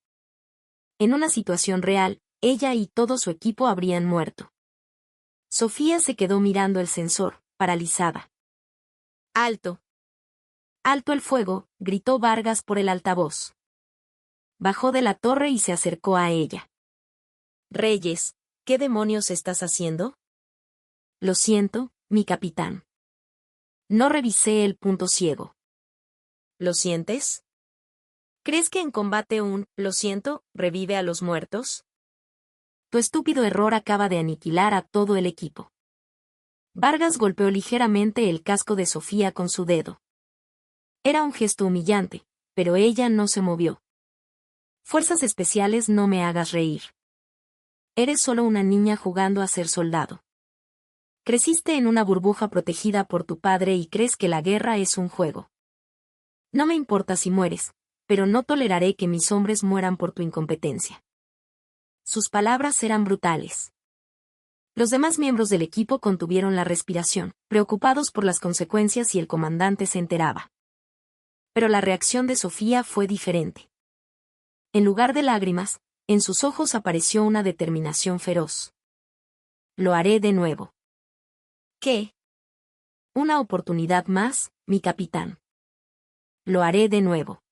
En una situación real, ella y todo su equipo habrían muerto. Sofía se quedó mirando el sensor, paralizada. ¡Alto! ¡Alto el fuego!, gritó Vargas por el altavoz. Bajó de la torre y se acercó a ella. Reyes, ¿qué demonios estás haciendo? Lo siento, mi capitán. No revisé el punto ciego. ¿Lo sientes? ¿Crees que en combate lo siento, revive a los muertos? Tu estúpido error acaba de aniquilar a todo el equipo. Vargas golpeó ligeramente el casco de Sofía con su dedo. Era un gesto humillante, pero ella no se movió. Fuerzas especiales, no me hagas reír. Eres solo una niña jugando a ser soldado. Creciste en una burbuja protegida por tu padre y crees que la guerra es un juego. No me importa si mueres, pero no toleraré que mis hombres mueran por tu incompetencia. Sus palabras eran brutales. Los demás miembros del equipo contuvieron la respiración, preocupados por las consecuencias, y el comandante se enteraba. Pero la reacción de Sofía fue diferente. En lugar de lágrimas, en sus ojos apareció una determinación feroz. Lo haré de nuevo. ¿Qué? Una oportunidad más, mi capitán. Lo haré de nuevo.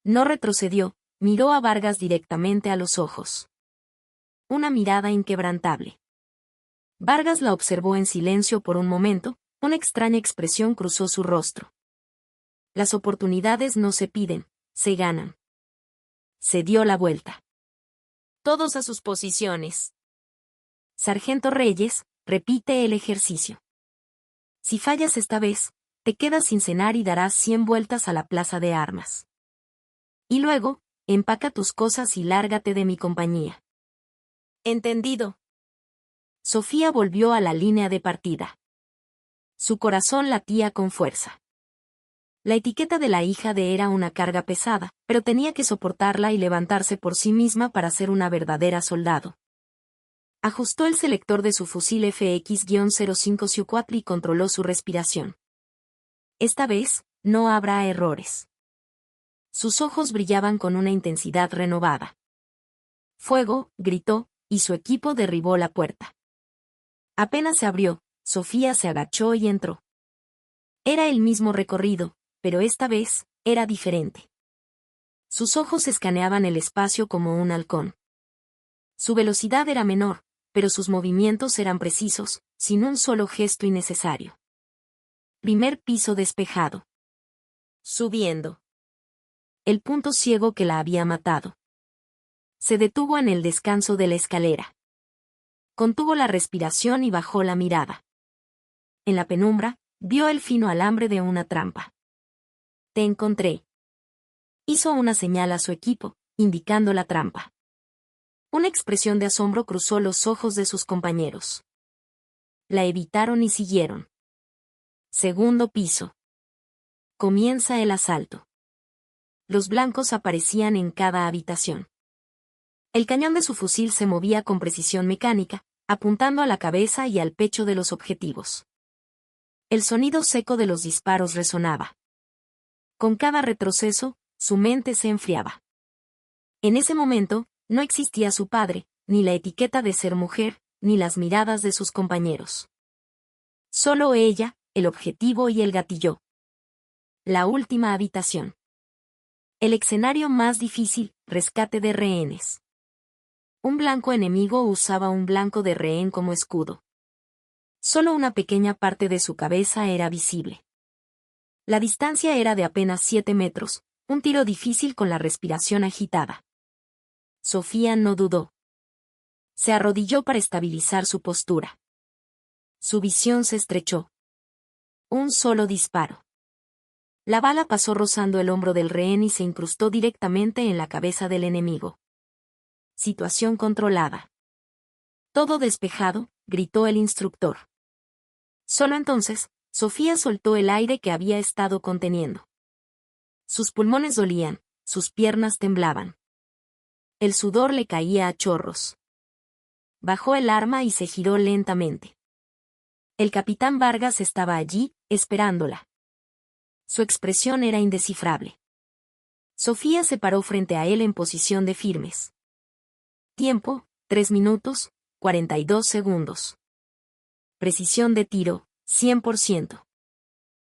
No retrocedió, miró a Vargas directamente a los ojos. Una mirada inquebrantable. Vargas la observó en silencio por un momento, una extraña expresión cruzó su rostro. Las oportunidades no se piden, se ganan. Se dio la vuelta. Todos a sus posiciones. Sargento Reyes, repite el ejercicio. Si fallas esta vez, te quedas sin cenar y darás 100 vueltas a la plaza de armas. Y luego, empaca tus cosas y lárgate de mi compañía. Entendido. Sofía volvió a la línea de partida. Su corazón latía con fuerza. La etiqueta de la hija de era una carga pesada, pero tenía que soportarla y levantarse por sí misma para ser una verdadera soldado. Ajustó el selector de su fusil FX-05 Siuquatl y controló su respiración. Esta vez, no habrá errores. Sus ojos brillaban con una intensidad renovada. Fuego, gritó, y su equipo derribó la puerta. Apenas se abrió, Sofía se agachó y entró. Era el mismo recorrido, pero esta vez, era diferente. Sus ojos escaneaban el espacio como un halcón. Su velocidad era menor, pero sus movimientos eran precisos, sin un solo gesto innecesario. Primer piso despejado. Subiendo. El punto ciego que la había matado. Se detuvo en el descanso de la escalera. Contuvo la respiración y bajó la mirada. En la penumbra, vio el fino alambre de una trampa. Te encontré. Hizo una señal a su equipo, indicando la trampa. Una expresión de asombro cruzó los ojos de sus compañeros. La evitaron y siguieron. Segundo piso. Comienza el asalto. Los blancos aparecían en cada habitación. El cañón de su fusil se movía con precisión mecánica, apuntando a la cabeza y al pecho de los objetivos. El sonido seco de los disparos resonaba. Con cada retroceso, su mente se enfriaba. En ese momento, no existía su padre, ni la etiqueta de ser mujer, ni las miradas de sus compañeros. Solo ella, el objetivo y el gatillo. La última habitación. El escenario más difícil, rescate de rehenes. Un blanco enemigo usaba un blanco de rehén como escudo. Solo una pequeña parte de su cabeza era visible. La distancia era de apenas 7 metros, un tiro difícil con la respiración agitada. Sofía no dudó. Se arrodilló para estabilizar su postura. Su visión se estrechó. Un solo disparo. La bala pasó rozando el hombro del rehén y se incrustó directamente en la cabeza del enemigo. Situación controlada. Todo despejado, gritó el instructor. Solo entonces, Sofía soltó el aire que había estado conteniendo. Sus pulmones dolían, sus piernas temblaban. El sudor le caía a chorros. Bajó el arma y se giró lentamente. El capitán Vargas estaba allí, esperándola. Su expresión era indescifrable. Sofía se paró frente a él en posición de firmes. Tiempo, 3 minutos, 42 segundos. Precisión de tiro, 100%.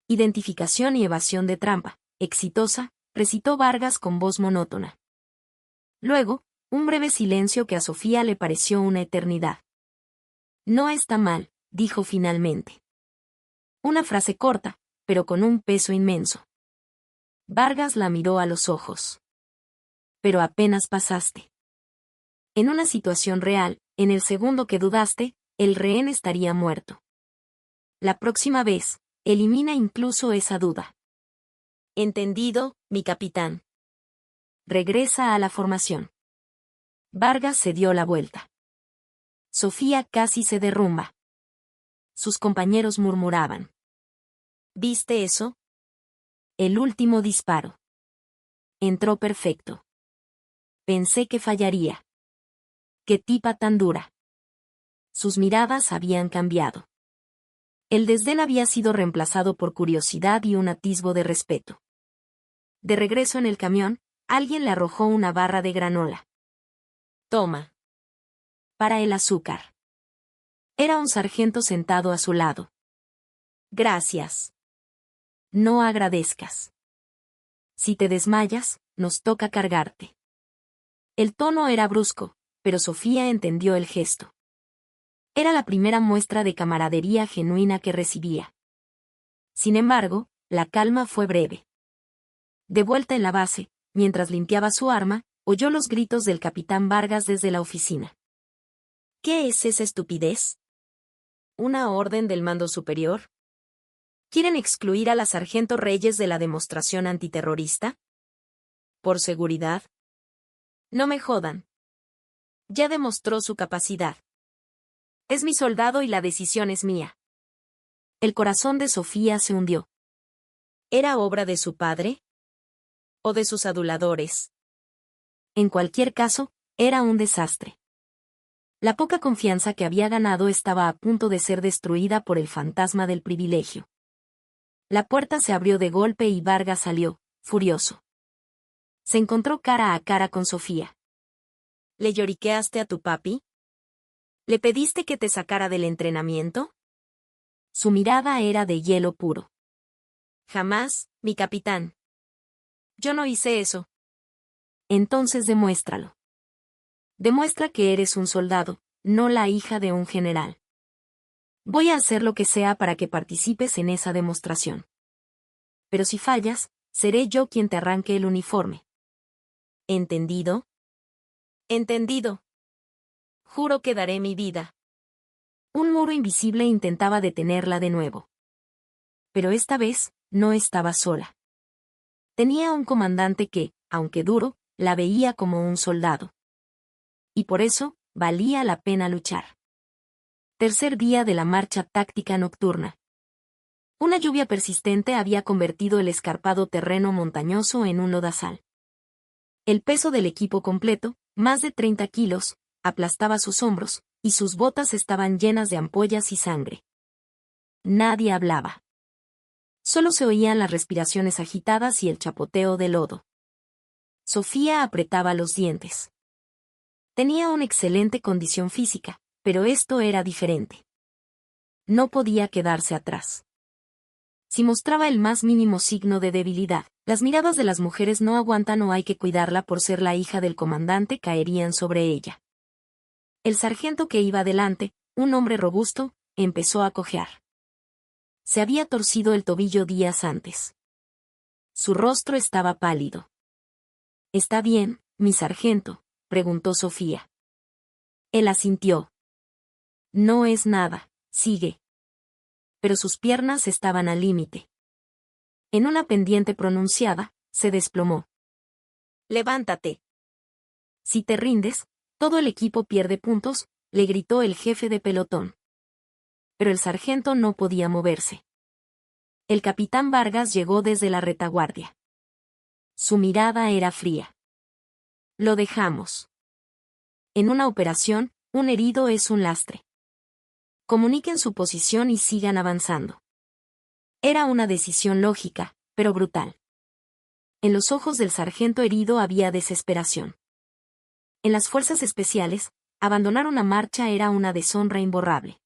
Identificación y evasión de trampa, exitosa, recitó Vargas con voz monótona. Luego, un breve silencio que a Sofía le pareció una eternidad. No está mal, dijo finalmente. Una frase corta, pero con un peso inmenso. Vargas la miró a los ojos. Pero apenas pasaste. En una situación real, en el segundo que dudaste, el rehén estaría muerto. La próxima vez, elimina incluso esa duda. Entendido, mi capitán. Regresa a la formación. Vargas se dio la vuelta. Sofía casi se derrumba. Sus compañeros murmuraban. ¿Viste eso? El último disparo. Entró perfecto. Pensé que fallaría. ¡Qué tipa tan dura! Sus miradas habían cambiado. El desdén había sido reemplazado por curiosidad y un atisbo de respeto. De regreso en el camión, alguien le arrojó una barra de granola. Toma. Para el azúcar. Era un sargento sentado a su lado. Gracias. No agradezcas. Si te desmayas, nos toca cargarte. El tono era brusco, pero Sofía entendió el gesto. Era la primera muestra de camaradería genuina que recibía. Sin embargo, la calma fue breve. De vuelta en la base, mientras limpiaba su arma, oyó los gritos del capitán Vargas desde la oficina. ¿Qué es esa estupidez? ¿Una orden del mando superior? ¿Quieren excluir a la sargento Reyes de la demostración antiterrorista? ¿Por seguridad? No me jodan. Ya demostró su capacidad. Es mi soldado y la decisión es mía. El corazón de Sofía se hundió. ¿Era obra de su padre? ¿O de sus aduladores? En cualquier caso, era un desastre. La poca confianza que había ganado estaba a punto de ser destruida por el fantasma del privilegio. La puerta se abrió de golpe y Vargas salió, furioso. Se encontró cara a cara con Sofía. ¿Le lloriqueaste a tu papi? ¿Le pediste que te sacara del entrenamiento? Su mirada era de hielo puro. Jamás, mi capitán. Yo no hice eso. Entonces demuéstralo. Demuestra que eres un soldado, no la hija de un general. Voy a hacer lo que sea para que participes en esa demostración. Pero si fallas, seré yo quien te arranque el uniforme. ¿Entendido? Entendido. Juro que daré mi vida. Un muro invisible intentaba detenerla de nuevo. Pero esta vez, no estaba sola. Tenía un comandante que, aunque duro, la veía como un soldado. Y por eso, valía la pena luchar. Tercer día de la marcha táctica nocturna. Una lluvia persistente había convertido el escarpado terreno montañoso en un lodazal. El peso del equipo completo, más de 30 kilos, aplastaba sus hombros, y sus botas estaban llenas de ampollas y sangre. Nadie hablaba. Solo se oían las respiraciones agitadas y el chapoteo de lodo. Sofía apretaba los dientes. Tenía una excelente condición física, pero esto era diferente. No podía quedarse atrás. Si mostraba el más mínimo signo de debilidad, las miradas de las mujeres no aguantan o hay que cuidarla por ser la hija del comandante caerían sobre ella. El sargento que iba delante, un hombre robusto, empezó a cojear. Se había torcido el tobillo días antes. Su rostro estaba pálido. ¿Está bien, mi sargento?, preguntó Sofía. Él asintió. No es nada, sigue. Pero sus piernas estaban al límite. En una pendiente pronunciada, se desplomó. Levántate. Si te rindes, todo el equipo pierde puntos, le gritó el jefe de pelotón. Pero el sargento no podía moverse. El capitán Vargas llegó desde la retaguardia. Su mirada era fría. Lo dejamos. En una operación, un herido es un lastre. Comuniquen su posición y sigan avanzando. Era una decisión lógica, pero brutal. En los ojos del sargento herido había desesperación. En las fuerzas especiales, abandonar una marcha era una deshonra imborrable.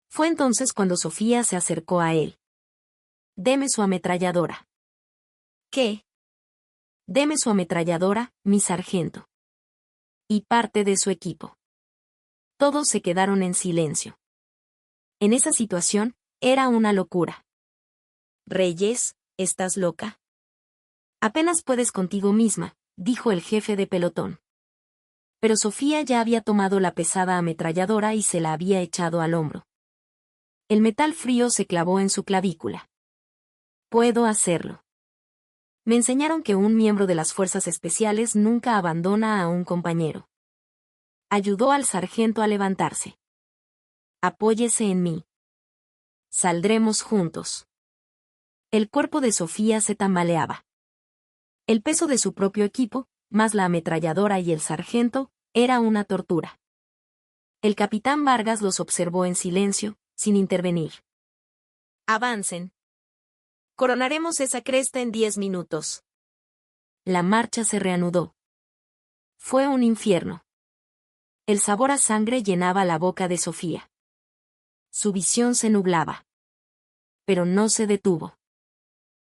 Fue entonces cuando Sofía se acercó a él. Deme su ametralladora. ¿Qué? Deme su ametralladora, mi sargento. Y parte de su equipo. Todos se quedaron en silencio. En esa situación, era una locura. Reyes, ¿estás loca? Apenas puedes contigo misma, dijo el jefe de pelotón. Pero Sofía ya había tomado la pesada ametralladora y se la había echado al hombro. El metal frío se clavó en su clavícula. Puedo hacerlo. Me enseñaron que un miembro de las fuerzas especiales nunca abandona a un compañero. Ayudó al sargento a levantarse. Apóyese en mí. Saldremos juntos. El cuerpo de Sofía se tambaleaba. El peso de su propio equipo, más la ametralladora y el sargento, era una tortura. El capitán Vargas los observó en silencio, sin intervenir. Avancen. Coronaremos esa cresta en 10 minutos. La marcha se reanudó. Fue un infierno. El sabor a sangre llenaba la boca de Sofía. Su visión se nublaba. Pero no se detuvo.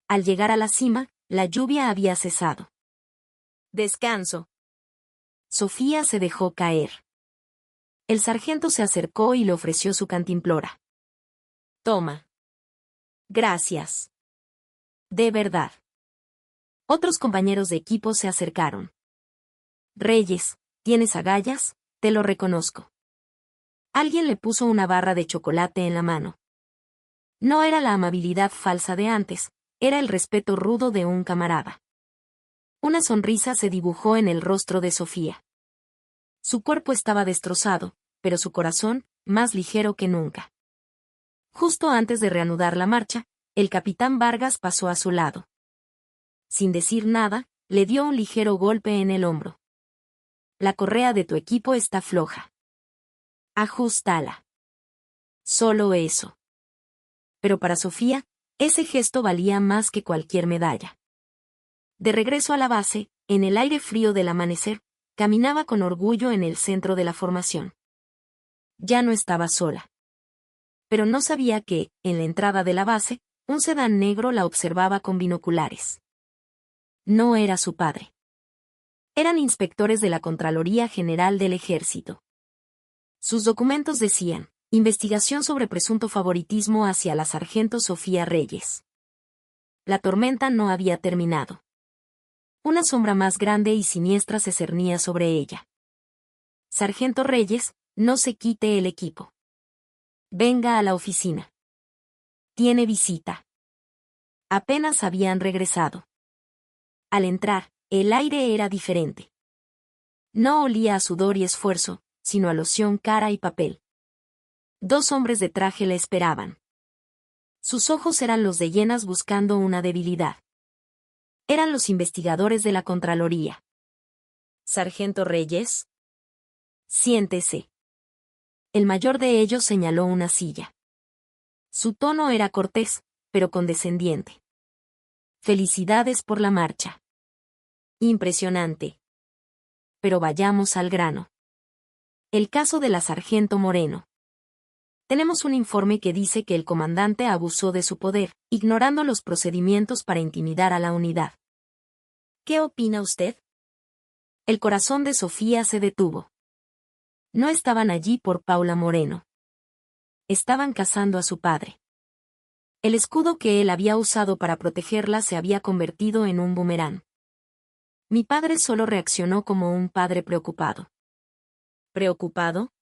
Al llegar a la cima, la lluvia había cesado. Descanso. Sofía se dejó caer. El sargento se acercó y le ofreció su cantimplora. Toma. Gracias. De verdad. Otros compañeros de equipo se acercaron. Reyes, ¿tienes agallas? Te lo reconozco. Alguien le puso una barra de chocolate en la mano. No era la amabilidad falsa de antes, era el respeto rudo de un camarada. Una sonrisa se dibujó en el rostro de Sofía. Su cuerpo estaba destrozado, pero su corazón, más ligero que nunca. Justo antes de reanudar la marcha, el capitán Vargas pasó a su lado. Sin decir nada, le dio un ligero golpe en el hombro. La correa de tu equipo está floja. Ajústala. Solo eso. Pero para Sofía, ese gesto valía más que cualquier medalla. De regreso a la base, en el aire frío del amanecer, caminaba con orgullo en el centro de la formación. Ya no estaba sola. Pero no sabía que, en la entrada de la base, un sedán negro la observaba con binoculares. No era su padre. Eran inspectores de la Contraloría General del Ejército. Sus documentos decían: investigación sobre presunto favoritismo hacia la sargento Sofía Reyes. La tormenta no había terminado. Una sombra más grande y siniestra se cernía sobre ella. Sargento Reyes, no se quite el equipo. Venga a la oficina. Tiene visita. Apenas habían regresado. Al entrar, el aire era diferente. No olía a sudor y esfuerzo, sino a loción cara y papel. 2 hombres de traje le esperaban. Sus ojos eran los de hienas buscando una debilidad. Eran los investigadores de la Contraloría. Sargento Reyes. Siéntese. El mayor de ellos señaló una silla. Su tono era cortés, pero condescendiente. Felicidades por la marcha. Impresionante. Pero vayamos al grano. El caso de la sargento Moreno. Tenemos un informe que dice que el comandante abusó de su poder, ignorando los procedimientos para intimidar a la unidad. ¿Qué opina usted? El corazón de Sofía se detuvo. No estaban allí por Paula Moreno. Estaban cazando a su padre. El escudo que él había usado para protegerla se había convertido en un boomerang. Mi padre solo reaccionó como un padre preocupado. ¿Preocupado?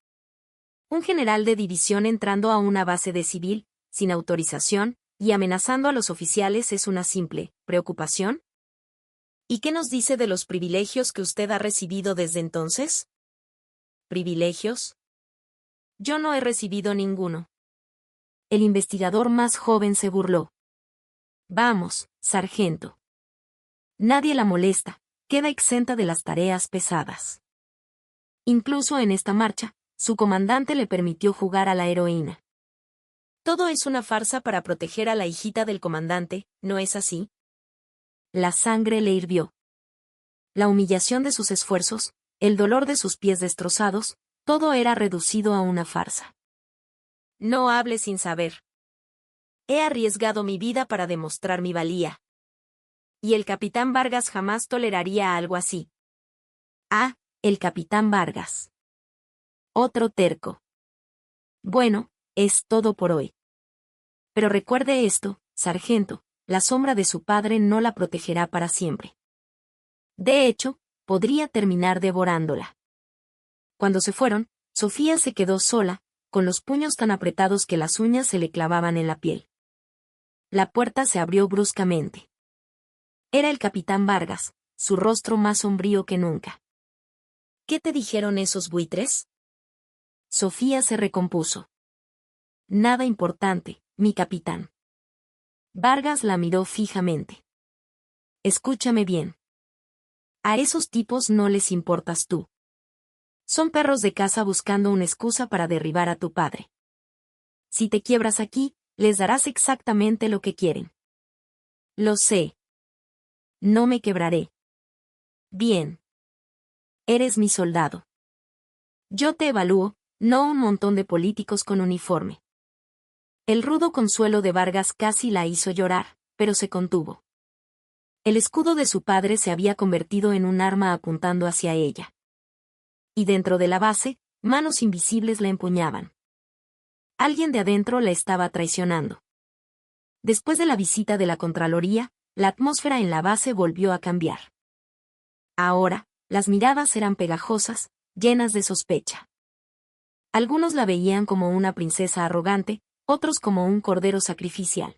Un general de división entrando a una base de civil, sin autorización, y amenazando a los oficiales es una simple preocupación. ¿Y qué nos dice de los privilegios que usted ha recibido desde entonces? ¿Privilegios? Yo no he recibido ninguno. El investigador más joven se burló. Vamos, sargento. Nadie la molesta, queda exenta de las tareas pesadas. Incluso en esta marcha, su comandante le permitió jugar a la heroína. Todo es una farsa para proteger a la hijita del comandante, ¿no es así? La sangre le hirvió. La humillación de sus esfuerzos, el dolor de sus pies destrozados, todo era reducido a una farsa. No hable sin saber. He arriesgado mi vida para demostrar mi valía. Y el capitán Vargas jamás toleraría algo así. Ah, el capitán Vargas. Otro terco. Bueno, es todo por hoy. Pero recuerde esto, sargento, la sombra de su padre no la protegerá para siempre. De hecho, podría terminar devorándola. Cuando se fueron, Sofía se quedó sola, con los puños tan apretados que las uñas se le clavaban en la piel. La puerta se abrió bruscamente. Era el capitán Vargas, su rostro más sombrío que nunca. ¿Qué te dijeron esos buitres? Sofía se recompuso. Nada importante, mi capitán. Vargas la miró fijamente. Escúchame bien. A esos tipos no les importas tú. Son perros de caza buscando una excusa para derribar a tu padre. Si te quiebras aquí, les darás exactamente lo que quieren. Lo sé. No me quebraré. Bien. Eres mi soldado. Yo te evalúo, no un montón de políticos con uniforme. El rudo consuelo de Vargas casi la hizo llorar, pero se contuvo. El escudo de su padre se había convertido en un arma apuntando hacia ella. Y dentro de la base, manos invisibles la empuñaban. Alguien de adentro la estaba traicionando. Después de la visita de la Contraloría, la atmósfera en la base volvió a cambiar. Ahora, las miradas eran pegajosas, llenas de sospecha. Algunos la veían como una princesa arrogante, otros como un cordero sacrificial.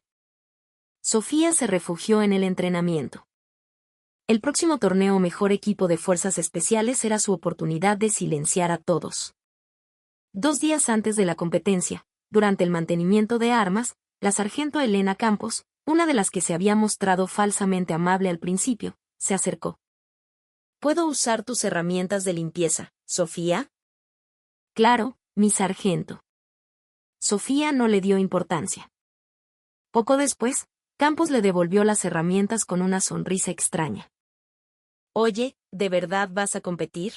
Sofía se refugió en el entrenamiento. El próximo torneo Mejor Equipo de Fuerzas Especiales era su oportunidad de silenciar a todos. 2 días antes de la competencia, durante el mantenimiento de armas, la sargento Elena Campos, una de las que se había mostrado falsamente amable al principio, se acercó. ¿Puedo usar tus herramientas de limpieza, Sofía? Claro, mi sargento. Sofía no le dio importancia. Poco después, Campos le devolvió las herramientas con una sonrisa extraña. Oye, ¿de verdad vas a competir?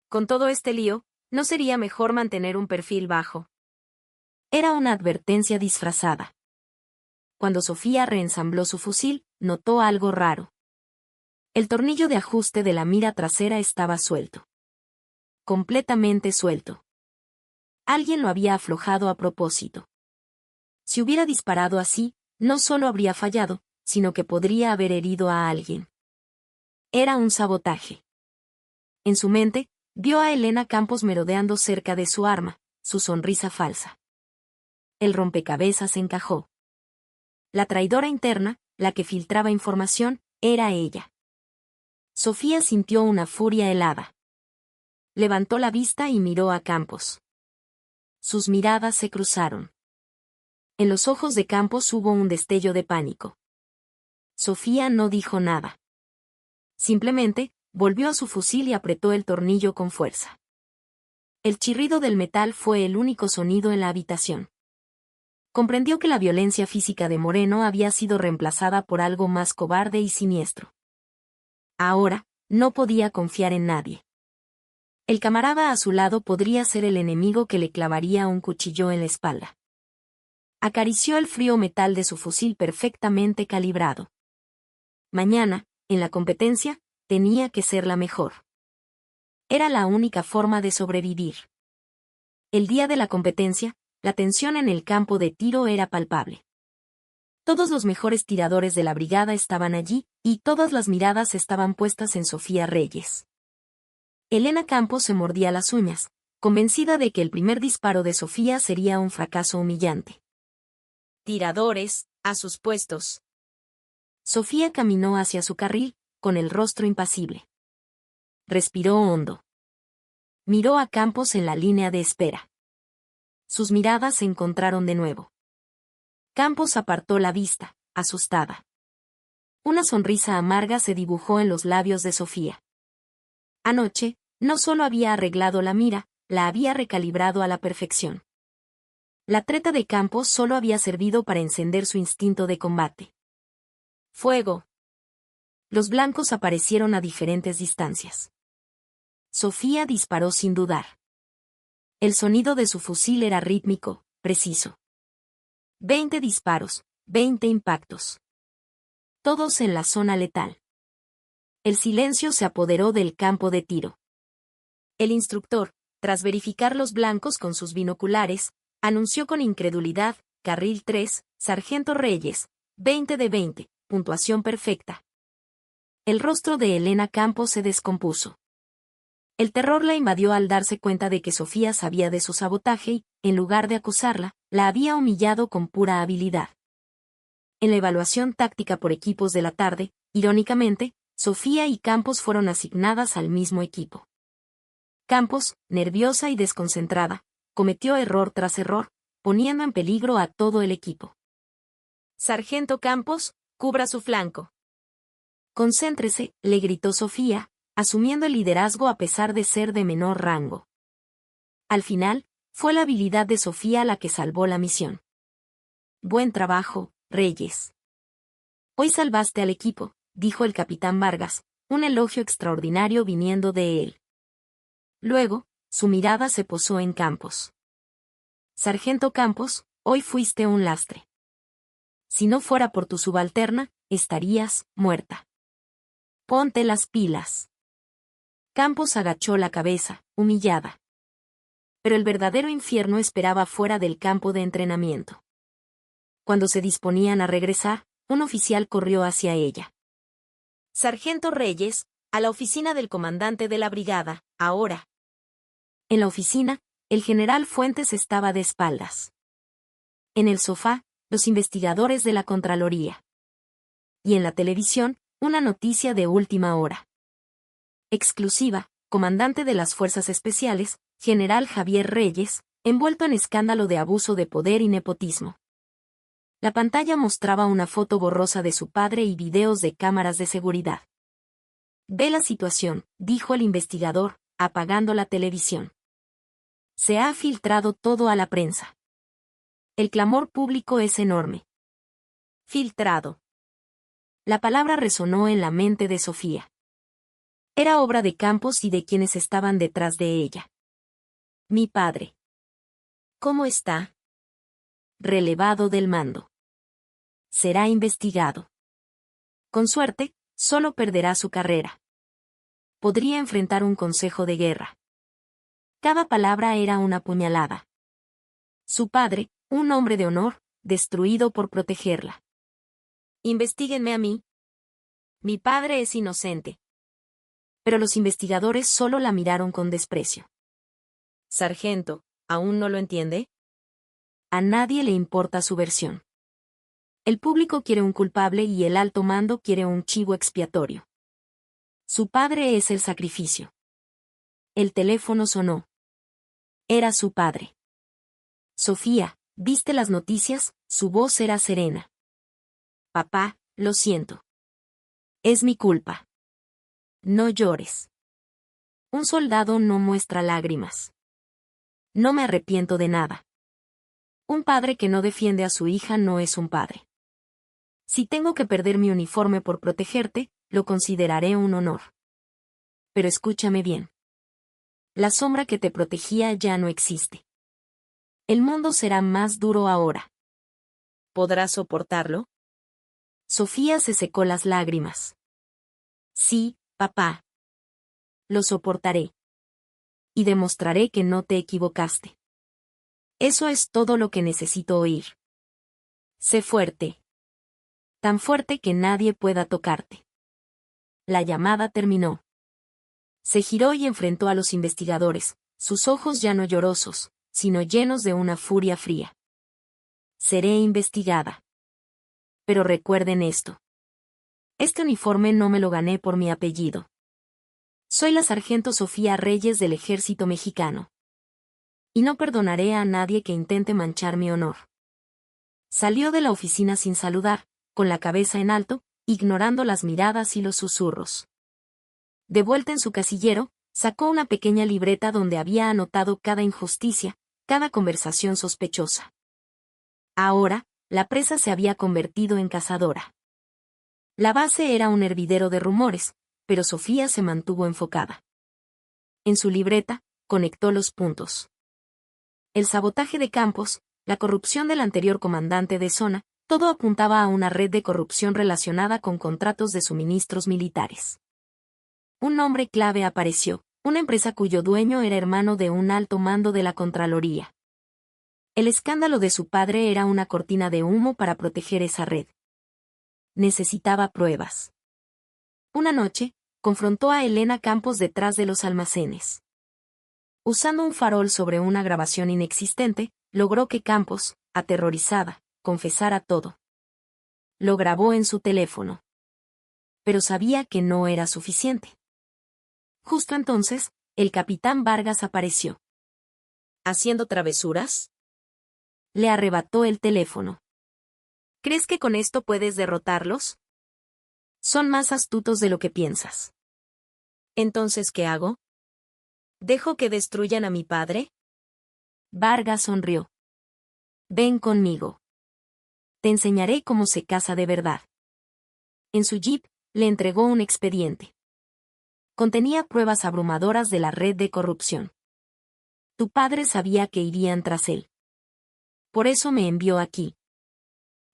Con todo este lío, ¿No sería mejor mantener un perfil bajo? Era una advertencia disfrazada. Cuando Sofía reensambló su fusil, notó algo raro. El tornillo de ajuste de la mira trasera estaba suelto. Completamente suelto. Alguien lo había aflojado a propósito. Si hubiera disparado así, no solo habría fallado, sino que podría haber herido a alguien. Era un sabotaje. En su mente, vio a Elena Campos merodeando cerca de su arma, su sonrisa falsa. El rompecabezas encajó. La traidora interna, la que filtraba información, era ella. Sofía sintió una furia helada. Levantó la vista y miró a Campos. Sus miradas se cruzaron. En los ojos de Campos hubo un destello de pánico. Sofía no dijo nada. Simplemente, volvió a su fusil y apretó el tornillo con fuerza. El chirrido del metal fue el único sonido en la habitación. Comprendió que la violencia física de Moreno había sido reemplazada por algo más cobarde y siniestro. Ahora, no podía confiar en nadie. El camarada a su lado podría ser el enemigo que le clavaría un cuchillo en la espalda. Acarició el frío metal de su fusil perfectamente calibrado. Mañana, en la competencia, tenía que ser la mejor. Era la única forma de sobrevivir. El día de la competencia, la tensión en el campo de tiro era palpable. Todos los mejores tiradores de la brigada estaban allí, y todas las miradas estaban puestas en Sofía Reyes. Elena Campos se mordía las uñas, convencida de que el primer disparo de Sofía sería un fracaso humillante. Tiradores, a sus puestos. Sofía caminó hacia su carril, con el rostro impasible. Respiró hondo. Miró a Campos en la línea de espera. Sus miradas se encontraron de nuevo. Campos apartó la vista, asustada. Una sonrisa amarga se dibujó en los labios de Sofía. Anoche, no solo había arreglado la mira, la había recalibrado a la perfección. La treta de Campos solo había servido para encender su instinto de combate. Fuego. Los blancos aparecieron a diferentes distancias. Sofía disparó sin dudar. El sonido de su fusil era rítmico, preciso. 20 disparos, 20 impactos. Todos en la zona letal. El silencio se apoderó del campo de tiro. El instructor, tras verificar los blancos con sus binoculares, anunció con incredulidad: carril 3, Sargento Reyes, 20 de 20, puntuación perfecta. El rostro de Elena Campos se descompuso. El terror la invadió al darse cuenta de que Sofía sabía de su sabotaje y, en lugar de acusarla, la había humillado con pura habilidad. En la evaluación táctica por equipos de la tarde, irónicamente, Sofía y Campos fueron asignadas al mismo equipo. Campos, nerviosa y desconcentrada, cometió error tras error, poniendo en peligro a todo el equipo. Sargento Campos, cubra su flanco. Concéntrese, le gritó Sofía, asumiendo el liderazgo a pesar de ser de menor rango. Al final, fue la habilidad de Sofía la que salvó la misión. Buen trabajo, Reyes. Hoy salvaste al equipo, dijo el capitán Vargas, un elogio extraordinario viniendo de él. Luego, su mirada se posó en Campos. Sargento Campos, hoy fuiste un lastre. Si no fuera por tu subalterna, estarías muerta. Ponte las pilas. Campos agachó la cabeza, humillada. Pero el verdadero infierno esperaba fuera del campo de entrenamiento. Cuando se disponían a regresar, un oficial corrió hacia ella. Sargento Reyes, a la oficina del comandante de la brigada, ahora. En la oficina, el general Fuentes estaba de espaldas. En el sofá, los investigadores de la Contraloría. Y en la televisión, una noticia de última hora. Exclusiva, comandante de las Fuerzas Especiales, general Javier Reyes, envuelto en escándalo de abuso de poder y nepotismo. La pantalla mostraba una foto borrosa de su padre y videos de cámaras de seguridad. Ve la situación, dijo el investigador, apagando la televisión. Se ha filtrado todo a la prensa. El clamor público es enorme. Filtrado. La palabra resonó en la mente de Sofía. Era obra de Campos y de quienes estaban detrás de ella. Mi padre. ¿Cómo está? Relevado del mando. Será investigado. Con suerte, solo perderá su carrera. Podría enfrentar un consejo de guerra. Cada palabra era una puñalada. Su padre, un hombre de honor, destruido por protegerla. Investíguenme a mí. Mi padre es inocente. Pero los investigadores solo la miraron con desprecio. Sargento, ¿aún no lo entiende? A nadie le importa su versión. El público quiere un culpable y el alto mando quiere un chivo expiatorio. Su padre es el sacrificio. El teléfono sonó. Era su padre. Sofía, ¿viste las noticias? Su voz era serena. Papá, lo siento. Es mi culpa. No llores. Un soldado no muestra lágrimas. No me arrepiento de nada. Un padre que no defiende a su hija no es un padre. Si tengo que perder mi uniforme por protegerte, lo consideraré un honor. Pero escúchame bien. La sombra que te protegía ya no existe. El mundo será más duro ahora. ¿Podrás soportarlo? Sofía se secó las lágrimas. Sí, papá. Lo soportaré. Y demostraré que no te equivocaste. Eso es todo lo que necesito oír. Sé fuerte. Tan fuerte que nadie pueda tocarte. La llamada terminó. Se giró y enfrentó a los investigadores, sus ojos ya no llorosos, sino llenos de una furia fría. Seré investigada. Pero recuerden esto. Este uniforme no me lo gané por mi apellido. Soy la sargento Sofía Reyes del Ejército Mexicano. Y no perdonaré a nadie que intente manchar mi honor. Salió de la oficina sin saludar, con la cabeza en alto, ignorando las miradas y los susurros. De vuelta en su casillero, sacó una pequeña libreta donde había anotado cada injusticia, cada conversación sospechosa. Ahora, la presa se había convertido en cazadora. La base era un hervidero de rumores, pero Sofía se mantuvo enfocada. En su libreta, conectó los puntos. El sabotaje de Campos, la corrupción del anterior comandante de zona, todo apuntaba a una red de corrupción relacionada con contratos de suministros militares. Un nombre clave apareció, una empresa cuyo dueño era hermano de un alto mando de la Contraloría. El escándalo de su padre era una cortina de humo para proteger esa red. Necesitaba pruebas. Una noche, confrontó a Elena Campos detrás de los almacenes. Usando un farol sobre una grabación inexistente, logró que Campos, aterrorizada, confesara todo. Lo grabó en su teléfono. Pero sabía que no era suficiente. Justo entonces, el capitán Vargas apareció. ¿Haciendo travesuras? Le arrebató el teléfono. ¿Crees que con esto puedes derrotarlos? Son más astutos de lo que piensas. ¿Entonces qué hago? ¿Dejo que destruyan a mi padre? Vargas sonrió. Ven conmigo. Te enseñaré cómo se caza de verdad. En su jeep, le entregó un expediente. Contenía pruebas abrumadoras de la red de corrupción. Tu padre sabía que irían tras él. Por eso me envió aquí.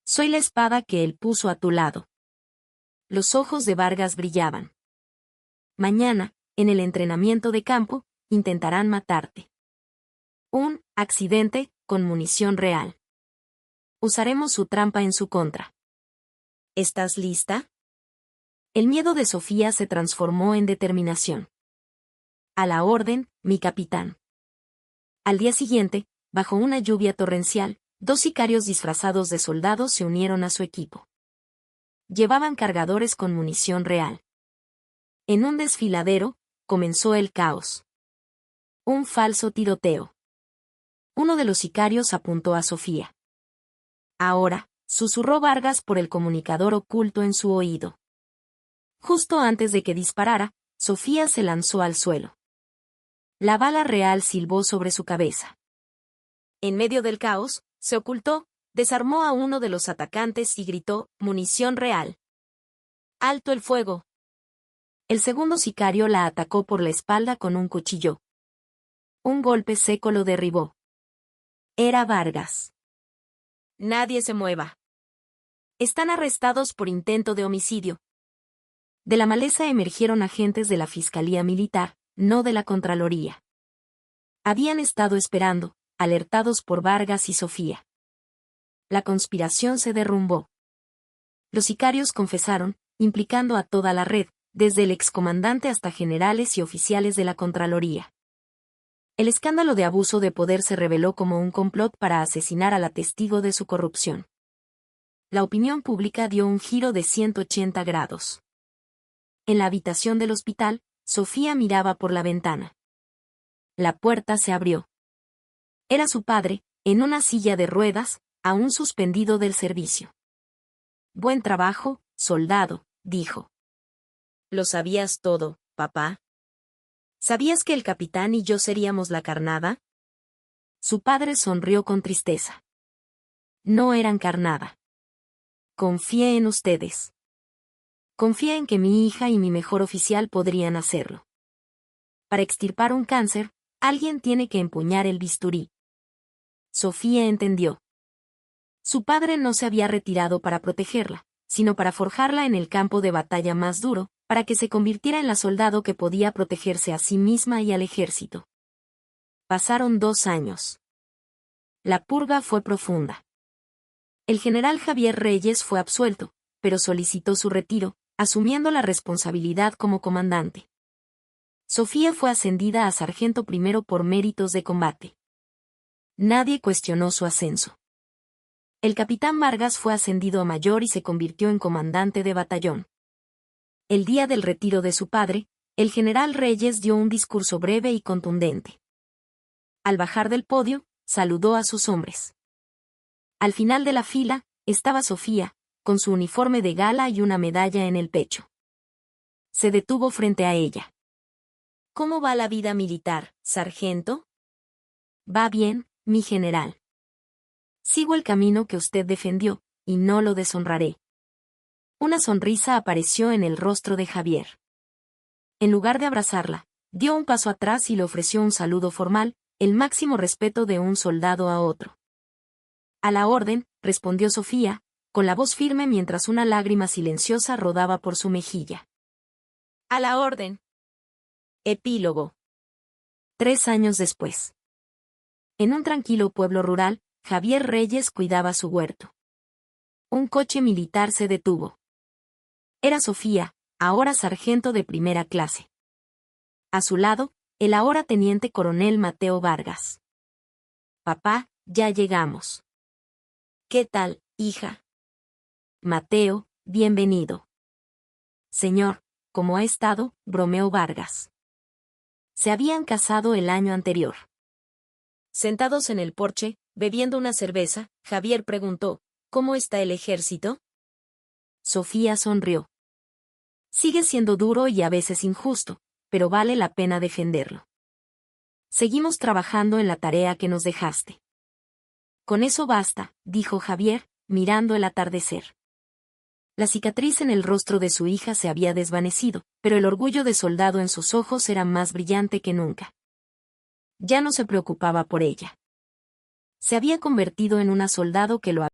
Soy la espada que él puso a tu lado. Los ojos de Vargas brillaban. Mañana, en el entrenamiento de campo, intentarán matarte. Un accidente con munición real. Usaremos su trampa en su contra. ¿Estás lista? El miedo de Sofía se transformó en determinación. A la orden, mi capitán. Al día siguiente, bajo una lluvia torrencial, 2 sicarios disfrazados de soldados se unieron a su equipo. Llevaban cargadores con munición real. En un desfiladero, comenzó el caos. Un falso tiroteo. Uno de los sicarios apuntó a Sofía. Ahora, susurró Vargas por el comunicador oculto en su oído. Justo antes de que disparara, Sofía se lanzó al suelo. La bala real silbó sobre su cabeza. En medio del caos, se ocultó, desarmó a uno de los atacantes y gritó, «¡Munición real! ¡Alto el fuego!». El segundo sicario la atacó por la espalda con un cuchillo. Un golpe seco lo derribó. Era Vargas. Nadie se mueva. Están arrestados por intento de homicidio. De la maleza emergieron agentes de la Fiscalía Militar, no de la Contraloría. Habían estado esperando, alertados por Vargas y Sofía. La conspiración se derrumbó. Los sicarios confesaron, implicando a toda la red, desde el excomandante hasta generales y oficiales de la Contraloría. El escándalo de abuso de poder se reveló como un complot para asesinar a la testigo de su corrupción. La opinión pública dio un giro de 180 grados. En la habitación del hospital, Sofía miraba por la ventana. La puerta se abrió. Era su padre, en una silla de ruedas, aún suspendido del servicio. Buen trabajo, soldado, dijo. ¿Lo sabías todo, papá? ¿Sabías que el capitán y yo seríamos la carnada? Su padre sonrió con tristeza. No eran carnada. Confié en ustedes. Confié en que mi hija y mi mejor oficial podrían hacerlo. Para extirpar un cáncer, alguien tiene que empuñar el bisturí. Sofía entendió. Su padre no se había retirado para protegerla, sino para forjarla en el campo de batalla más duro, para que se convirtiera en la soldado que podía protegerse a sí misma y al ejército. Pasaron 2 años. La purga fue profunda. El general Javier Reyes fue absuelto, pero solicitó su retiro, asumiendo la responsabilidad como comandante. Sofía fue ascendida a sargento primero por méritos de combate. Nadie cuestionó su ascenso. El capitán Vargas fue ascendido a mayor y se convirtió en comandante de batallón. El día del retiro de su padre, el general Reyes dio un discurso breve y contundente. Al bajar del podio, saludó a sus hombres. Al final de la fila, estaba Sofía, con su uniforme de gala y una medalla en el pecho. Se detuvo frente a ella. ¿Cómo va la vida militar, sargento? Va bien, mi general. Sigo el camino que usted defendió, y no lo deshonraré. Una sonrisa apareció en el rostro de Javier. En lugar de abrazarla, dio un paso atrás y le ofreció un saludo formal, el máximo respeto de un soldado a otro. A la orden, respondió Sofía, con la voz firme mientras una lágrima silenciosa rodaba por su mejilla. A la orden. Epílogo. 3 años después. En un tranquilo pueblo rural, Javier Reyes cuidaba su huerto. Un coche militar se detuvo. Era Sofía, ahora sargento de primera clase. A su lado, el ahora teniente coronel Mateo Vargas. Papá, ya llegamos. ¿Qué tal, hija? Mateo, bienvenido. Señor, ¿cómo ha estado?, bromeó Vargas. Se habían casado el año anterior. Sentados en el porche, bebiendo una cerveza, Javier preguntó, ¿cómo está el ejército? Sofía sonrió. Sigue siendo duro y a veces injusto, pero vale la pena defenderlo. Seguimos trabajando en la tarea que nos dejaste. Con eso basta, dijo Javier, mirando el atardecer. La cicatriz en el rostro de su hija se había desvanecido, pero el orgullo de soldado en sus ojos era más brillante que nunca. Ya no se preocupaba por ella. Se había convertido en una soldado que lo